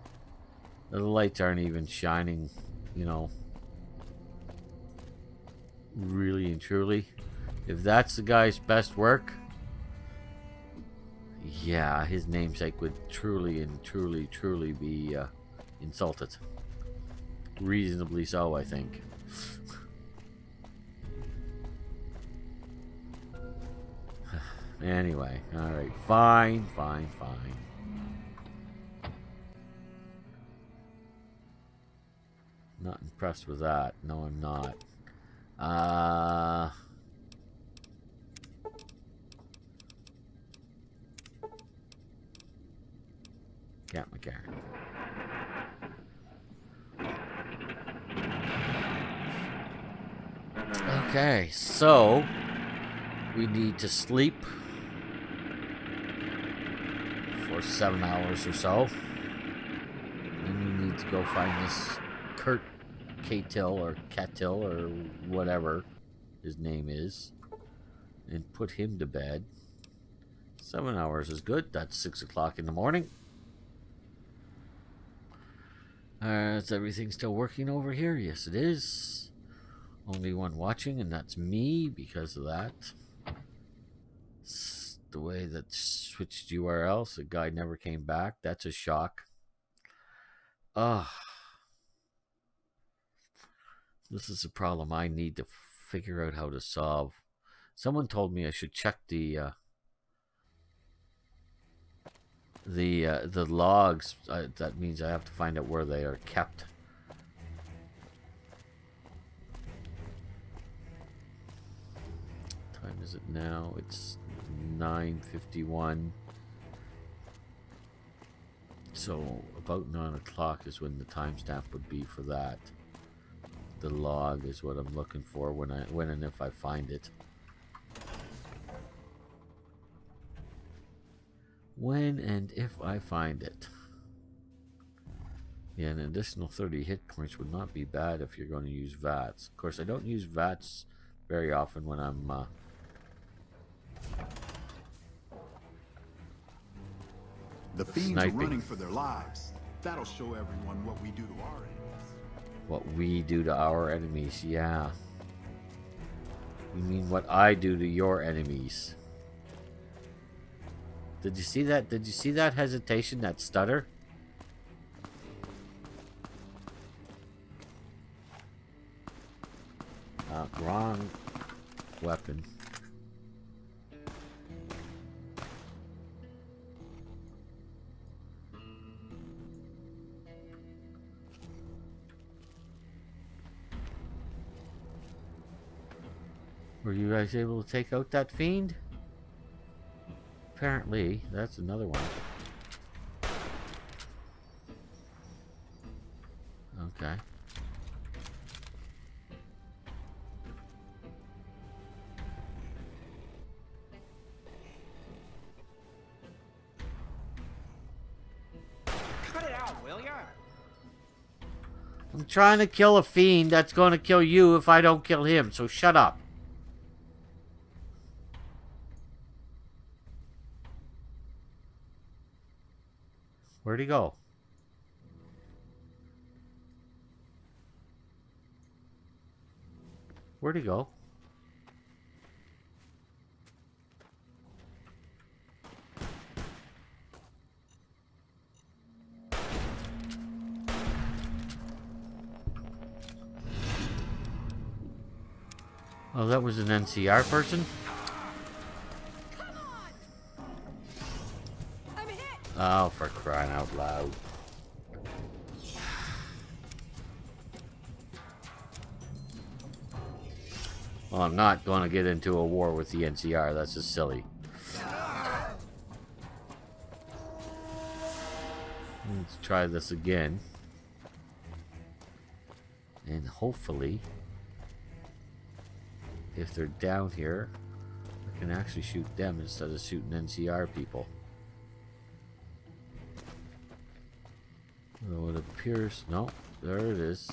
The lights aren't even shining, you know. Really and truly. If that's the guy's best work, yeah, his namesake would truly and truly be insulted. Reasonably so, I think. Anyway, alright, fine. Not impressed with that. No, I'm not. Camp McCarran. Okay, so we need to sleep for 7 hours or so. Then we need to go find this Kurt Cahill or Cahill or whatever his name is and put him to bed. 7 hours is good. That's 6 o'clock in the morning. Is everything still working over here? Yes, it is. Only one watching, and that's me because of that. It's the way that switched URLs, the guy never came back. That's a shock. This is a problem I need to figure out how to solve. Someone told me I should check the logs. That means I have to find out where they are kept. What time is it now? It's 9:51. So about 9 o'clock is when the timestamp would be for that. The log is what I'm looking for when and if I find it. When and if I find it. Yeah, an additional 30 hit points would not be bad if you're going to use VATS. Of course, I don't use VATS very often when I'm The fiends sniping. are running for their lives. That'll show everyone what we do to our enemies. What we do to our enemies, yeah. You mean what I do to your enemies? Did you see that? Did you see that hesitation, that stutter? Wrong weapon. Were you guys able to take out that fiend? Apparently, that's another one. Okay. Cut it out, will ya? I'm trying to kill a fiend that's going to kill you if I don't kill him, so shut up. Where'd he go? Where'd he go? Oh, that was an NCR person? Oh, for crying out loud. Well, I'm not going to get into a war with the NCR. That's just silly. Let's try this again. And hopefully, if they're down here, I can actually shoot them instead of shooting NCR people. Though it appears... No, there it is.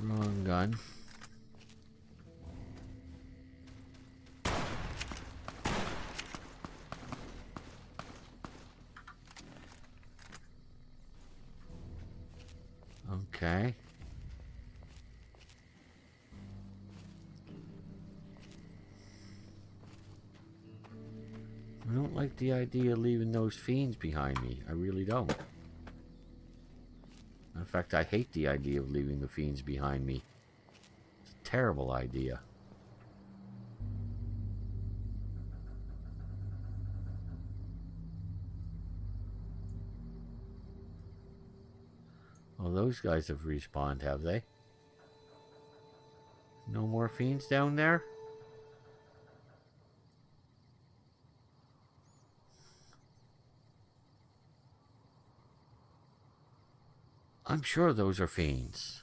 Wrong gun. Okay. I don't like the idea of leaving those fiends behind me. I really don't. In fact, I hate the idea of leaving the fiends behind me. It's a terrible idea. Well, those guys have respawned, have they? No more fiends down there? I'm sure those are fiends.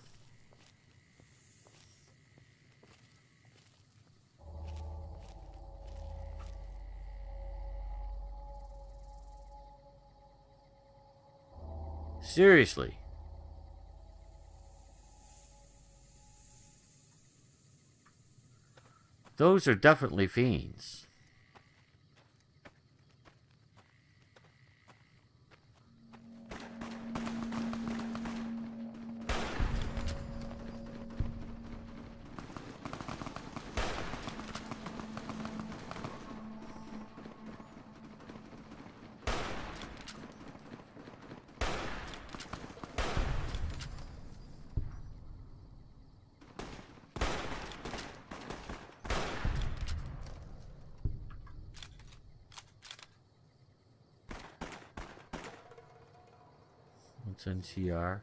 Seriously. Those are definitely fiends. What's NCR?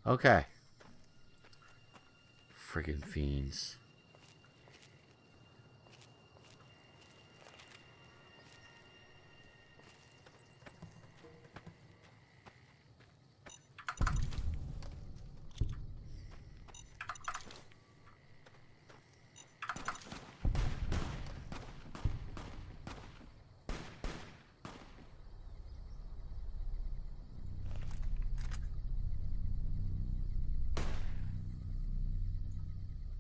Okay. Friggin' fiends.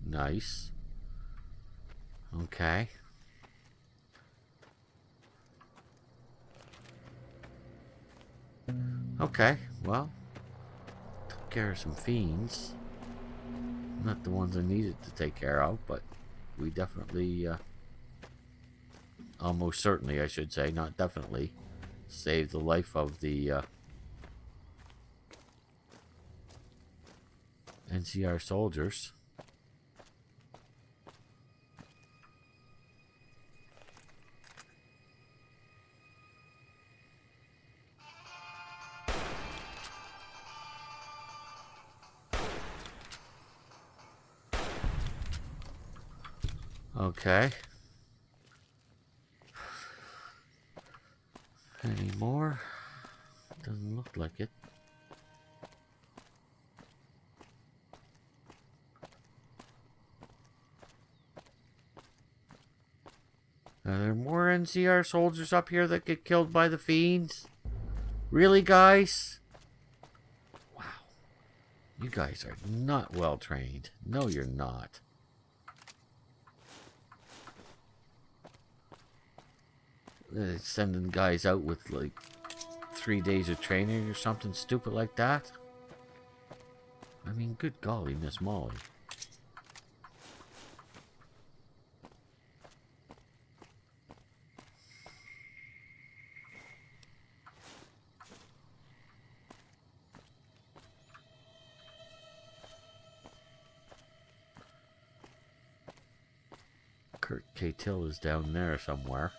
Nice. Okay. Okay, well, took care of some fiends. Not the ones I needed to take care of, but we definitely, almost certainly, I should say, not definitely, saved the life of the NCR soldiers. Okay. Any more? Doesn't look like it. Are there more NCR soldiers up here that get killed by the fiends? Really, guys? Wow. You guys are not well trained. No, you're not. Sending guys out with like 3 days of training or something stupid like that. I mean, good golly, Miss Molly. Kurt K. Till is down there somewhere.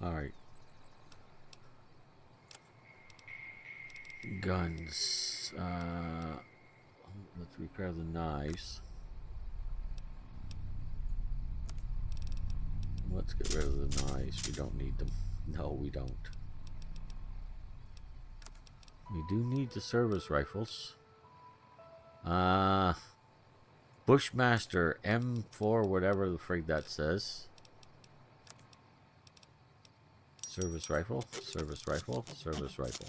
Alright. Guns. Let's repair the knives. Let's get rid of the knives. We don't need them. No, we don't. We do need the service rifles. Bushmaster M4, whatever the frig that says. Service rifle, service rifle, service rifle.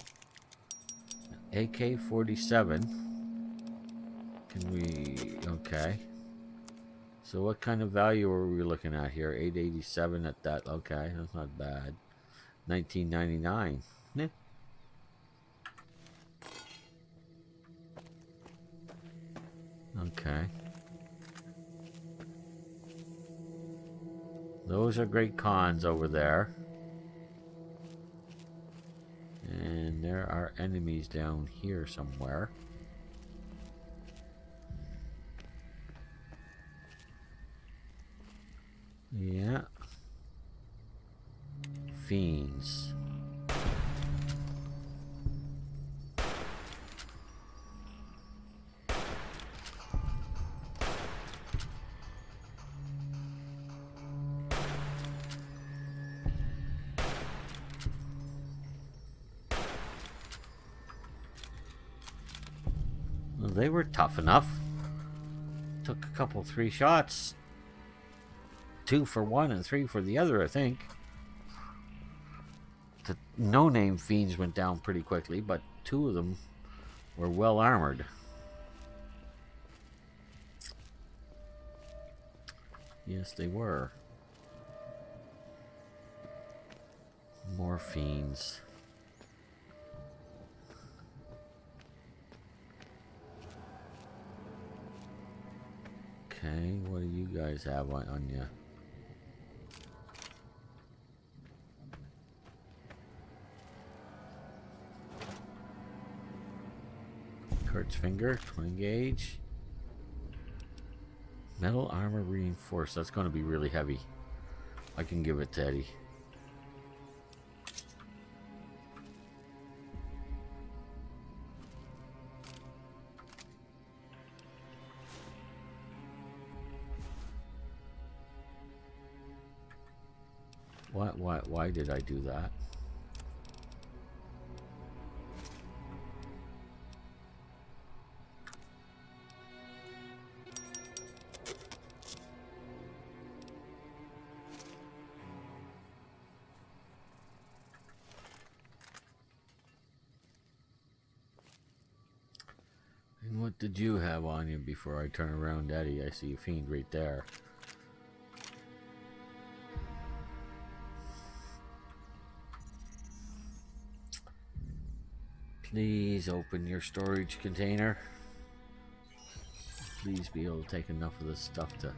AK-47. Can we... Okay. So what kind of value are we looking at here? 887 at that. Okay, that's not bad. 1999. Yeah. Okay. Those are great cons over there. And there are enemies down here somewhere. Yeah. Fiends. Well, they were tough enough. Took a couple, 3 shots. 2 for one and 3 for the other, I think. The no-name fiends went down pretty quickly, but two of them were well armored. Yes, they were. More fiends. Okay, what do you guys have on you? Kurt's finger, 20 gauge. Metal armor reinforced. That's going to be really heavy. I can give it to Eddie. Why did I do that? And what did you have on you before I turn around, Eddie? I see a fiend right there. Please open your storage container. Please be able to take enough of this stuff to...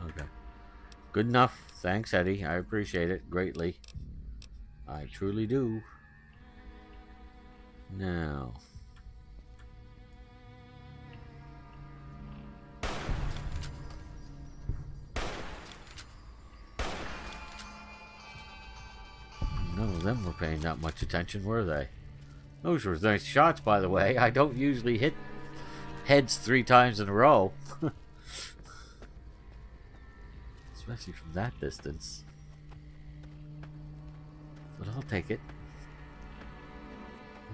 Okay. Good enough. Thanks, Eddie. I appreciate it greatly. I truly do. Now. None of them were paying that much attention, were they? Those were nice shots, by the way. I don't usually hit heads 3 times in a row. Especially from that distance. But I'll take it.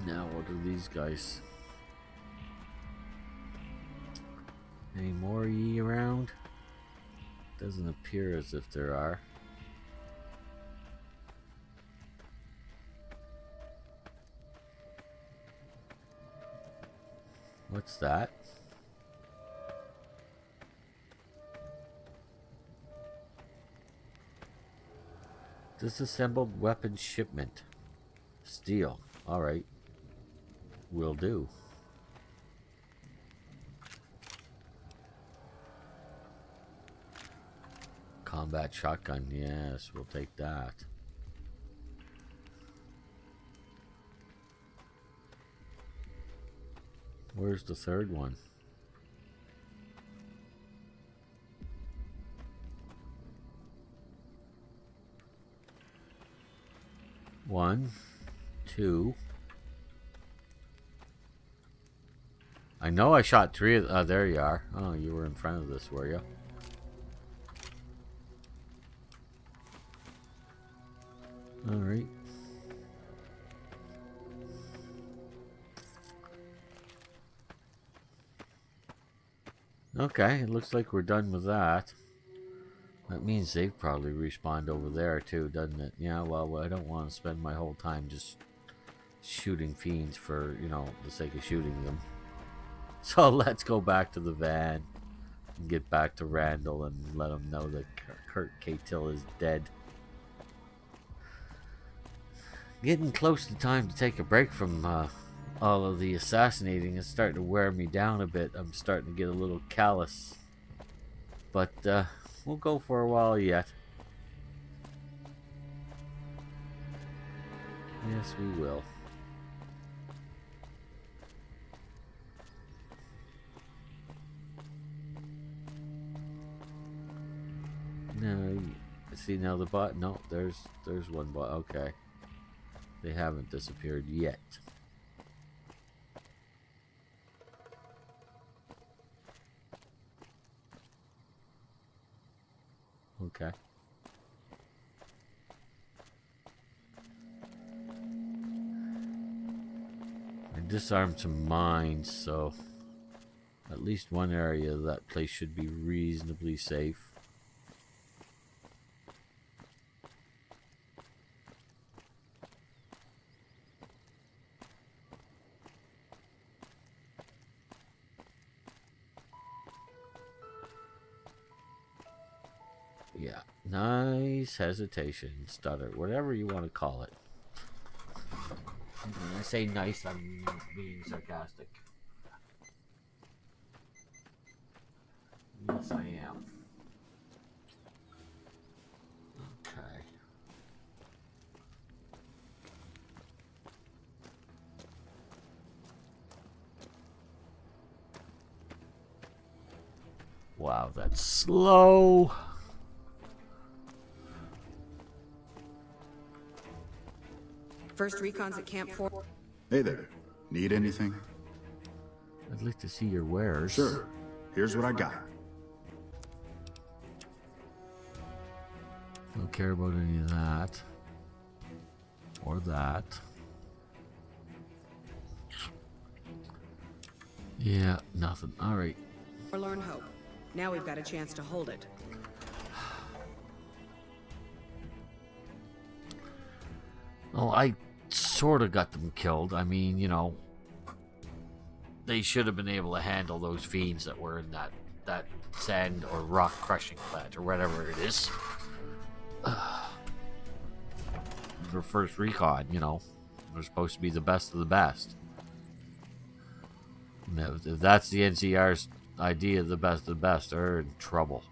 Now, what are these guys? Any more ye around? Doesn't appear as if there are. What's that? Disassembled weapon shipment. Steel. Alright. Will do. Combat shotgun. Yes, we'll take that. Where's the third one? One, two. I know I shot 3 of... there you are. Oh, you were in front of this, were you? Alright. Okay, it looks like we're done with that. That means they've probably respawned over there too, doesn't it? Yeah, well, I don't want to spend my whole time just shooting fiends for, you know, the sake of shooting them. So let's go back to the van and get back to Randall and let him know that Kurt Cahill is dead. Getting close to time to take a break from all of the assassinating is starting to wear me down a bit. I'm starting to get a little callous. But we'll go for a while yet. Yes, we will. No, see now the bot. No, there's one bot. Okay, they haven't disappeared yet. Okay. I disarmed some mines, so at least one area of that place should be reasonably safe. Yeah, nice hesitation, stutter, whatever you want to call it. When I say nice, I'm being sarcastic. Yes, I am. Okay. Wow, that's slow. First recon's at Camp 4. Hey there. Need anything? I'd like to see your wares. Sure. Here's what I got. Don't care about any of that. Or that. Yeah, nothing. Alright. Forlorn Hope. Now we've got a chance to hold it. Well, I sort of got them killed. I mean, you know, they should have been able to handle those fiends that were in that sand or rock crushing plant or whatever it is. Their first recon, you know, they're supposed to be the best of the best. And if that's the NCR's idea of the best, they're in trouble.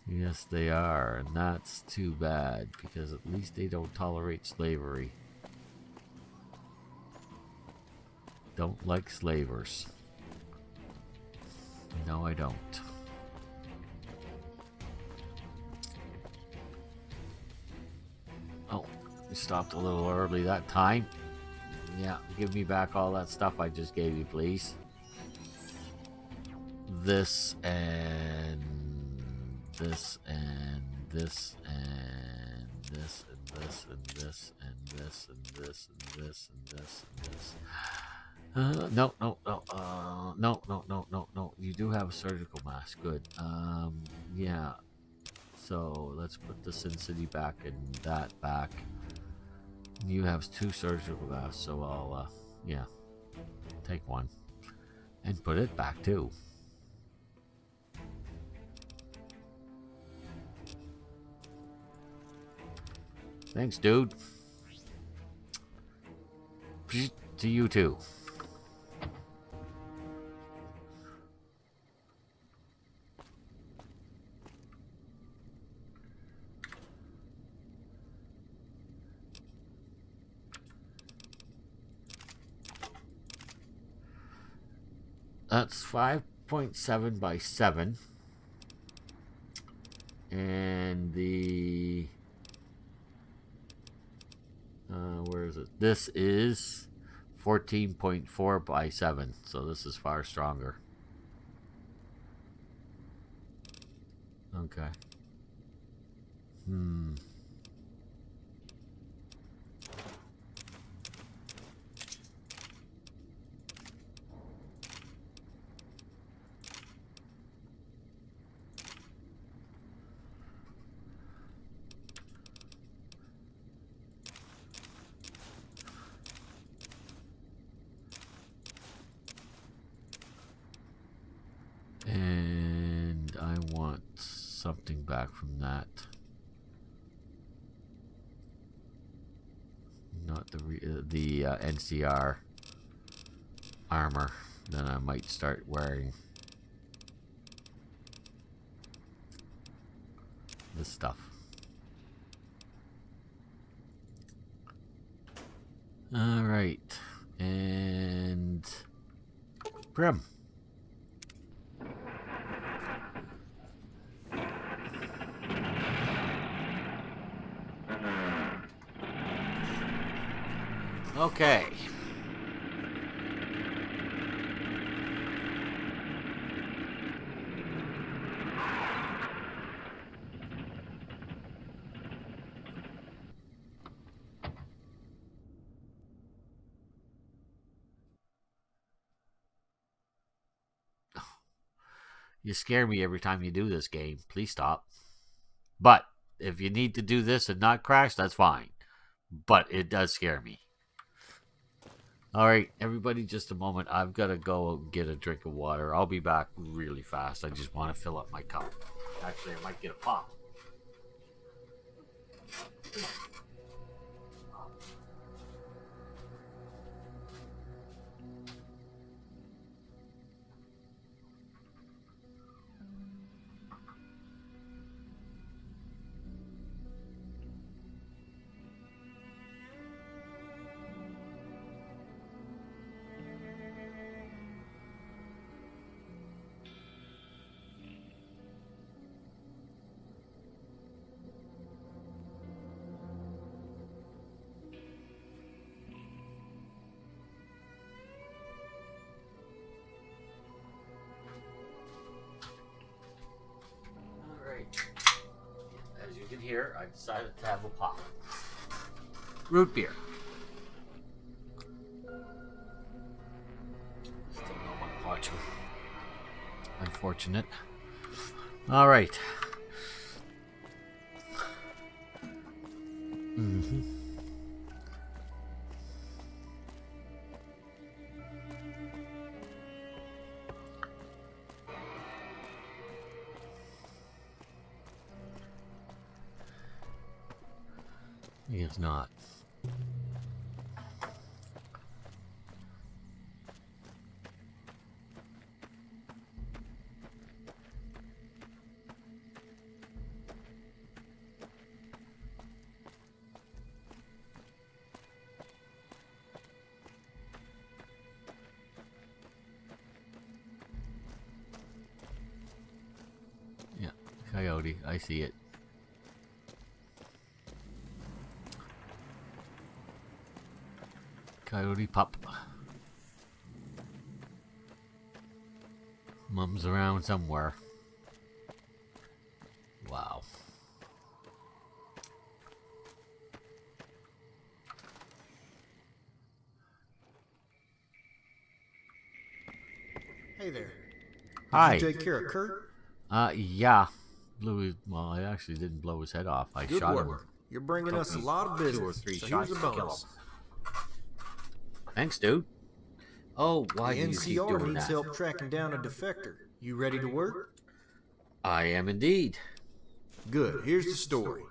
Yes, they are, and that's too bad, because at least they don't tolerate slavery. Don't like slavers. No, I don't. Oh, we stopped a little early that time. Yeah, give me back all that stuff I just gave you, please. This and this and this and this and this and this and this and this and this and this and this. No. You do have a surgical mask. Good. Yeah. So let's put the Sin City back and that back. You have 2 surgical masks, so I'll, yeah, take one and put it back too. Thanks, dude. To you too. That's 5.7 by 7. And the... where is it? This is 14.4 by 7. So this is far stronger. Okay. And I want something back from that. Not the NCR armor. Then I might start wearing this stuff. All right, and Prim. Okay. You scare me every time you do this game. Please stop. But if you need to do this and not crash, that's fine. But it does scare me. Alright, everybody, just a moment. I've got to go get a drink of water. I'll be back really fast. I just want to fill up my cup. Actually, I might get a pop. As you can hear, I decided to have a pop. Root beer. Still no one watching. Unfortunate. Alright. He is not. Yeah, coyote, I see it. Coyote pup. Mum's around somewhere. Wow. Hey there. Hi. Did you take care of Kurt? Yeah. Well, I actually didn't blow his head off. I Good shot work. him. You're bringing Took us a me lot of 2 or business. 3 So shots here's a to kill bonus. him. Thanks, dude. Oh, why The do you keep NCR doing needs that? help tracking down a defector. You ready to work? I am indeed. Good. Here's the story.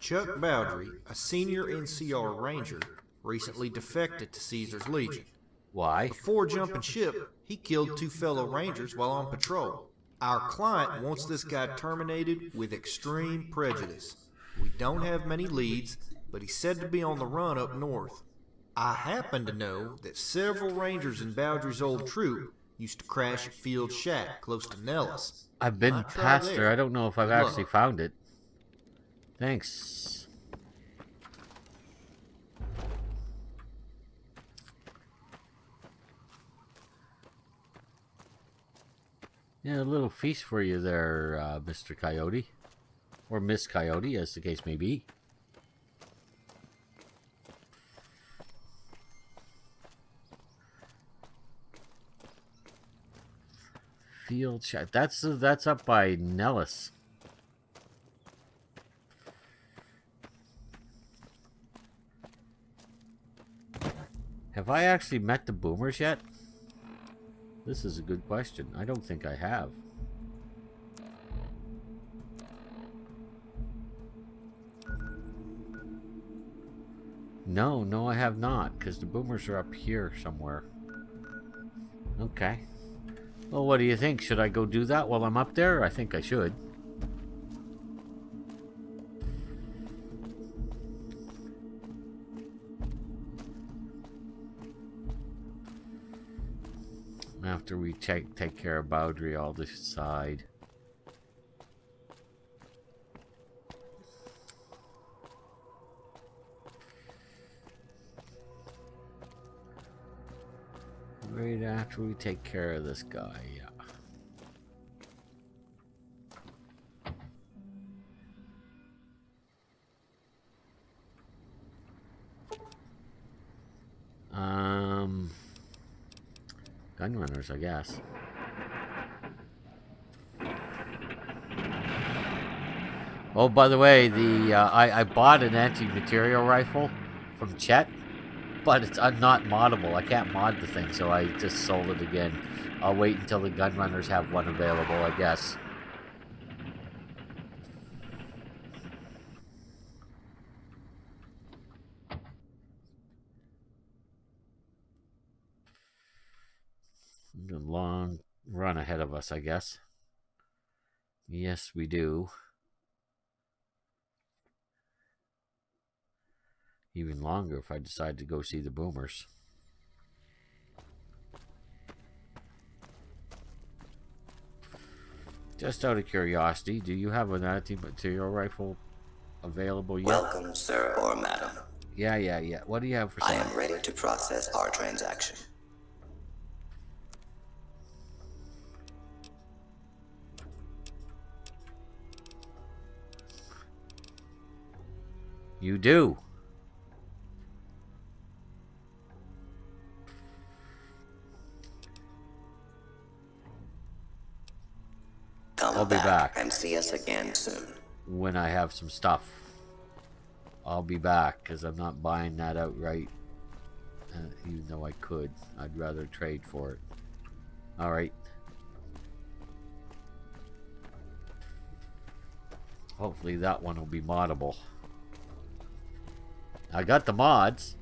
Chuck Bowdry, a senior NCR ranger, recently defected to Caesar's Legion. Why? Before jumping ship, he killed 2 fellow rangers while on patrol. Our client wants this guy terminated with extreme prejudice. We don't have many leads, but he's said to be on the run up north. I happen to know that several rangers in Bowdry's old troop used to crash at Field Shack close to Nellis. I've been Might try past there. there. I don't know if I've Good luck. actually found it. Thanks. Yeah, a little feast for you there, Mr. Coyote. Or Miss Coyote, as the case may be. Field Shack. That's up by Nellis. Have I actually met the boomers yet? This is a good question. I don't think I have. No, I have not, because the boomers are up here somewhere. Okay. Well, what do you think? Should I go do that while I'm up there? I think I should. After we take care of Bowdry, I'll decide. Right after we take care of this guy, yeah. Gunrunners, I guess. Oh, by the way, I bought an anti-material rifle from Chet, but it's not moddable. I can't mod the thing, so I just sold it again. I'll wait until the Gunrunners have one available, I guess. A long run ahead of us, I guess. Yes, we do. Even longer if I decide to go see the boomers. Just out of curiosity, do you have an anti-material rifle available yet? Welcome, sir or madam. Yeah. What do you have for I sale? am ready to process our transaction. You do. I'll be back. And see us again soon. When I have some stuff. I'll be back, because I'm not buying that outright. Even though I could. I'd rather trade for it. Alright. Hopefully that one will be moddable. I got the mods.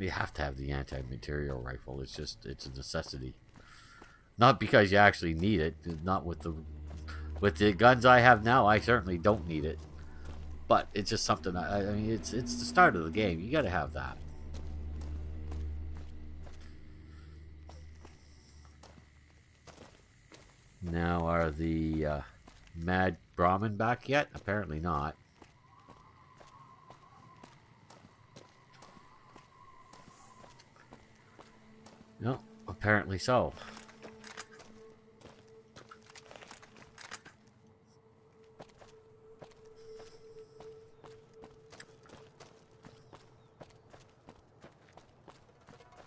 You have to have the anti-material rifle. It's a necessity. Not because you actually need it. Not with the guns I have now. I certainly don't need it. But it's just something. I mean, it's the start of the game. You got to have that. Now, are the Mad Brahmin back yet? Apparently not. No, apparently so.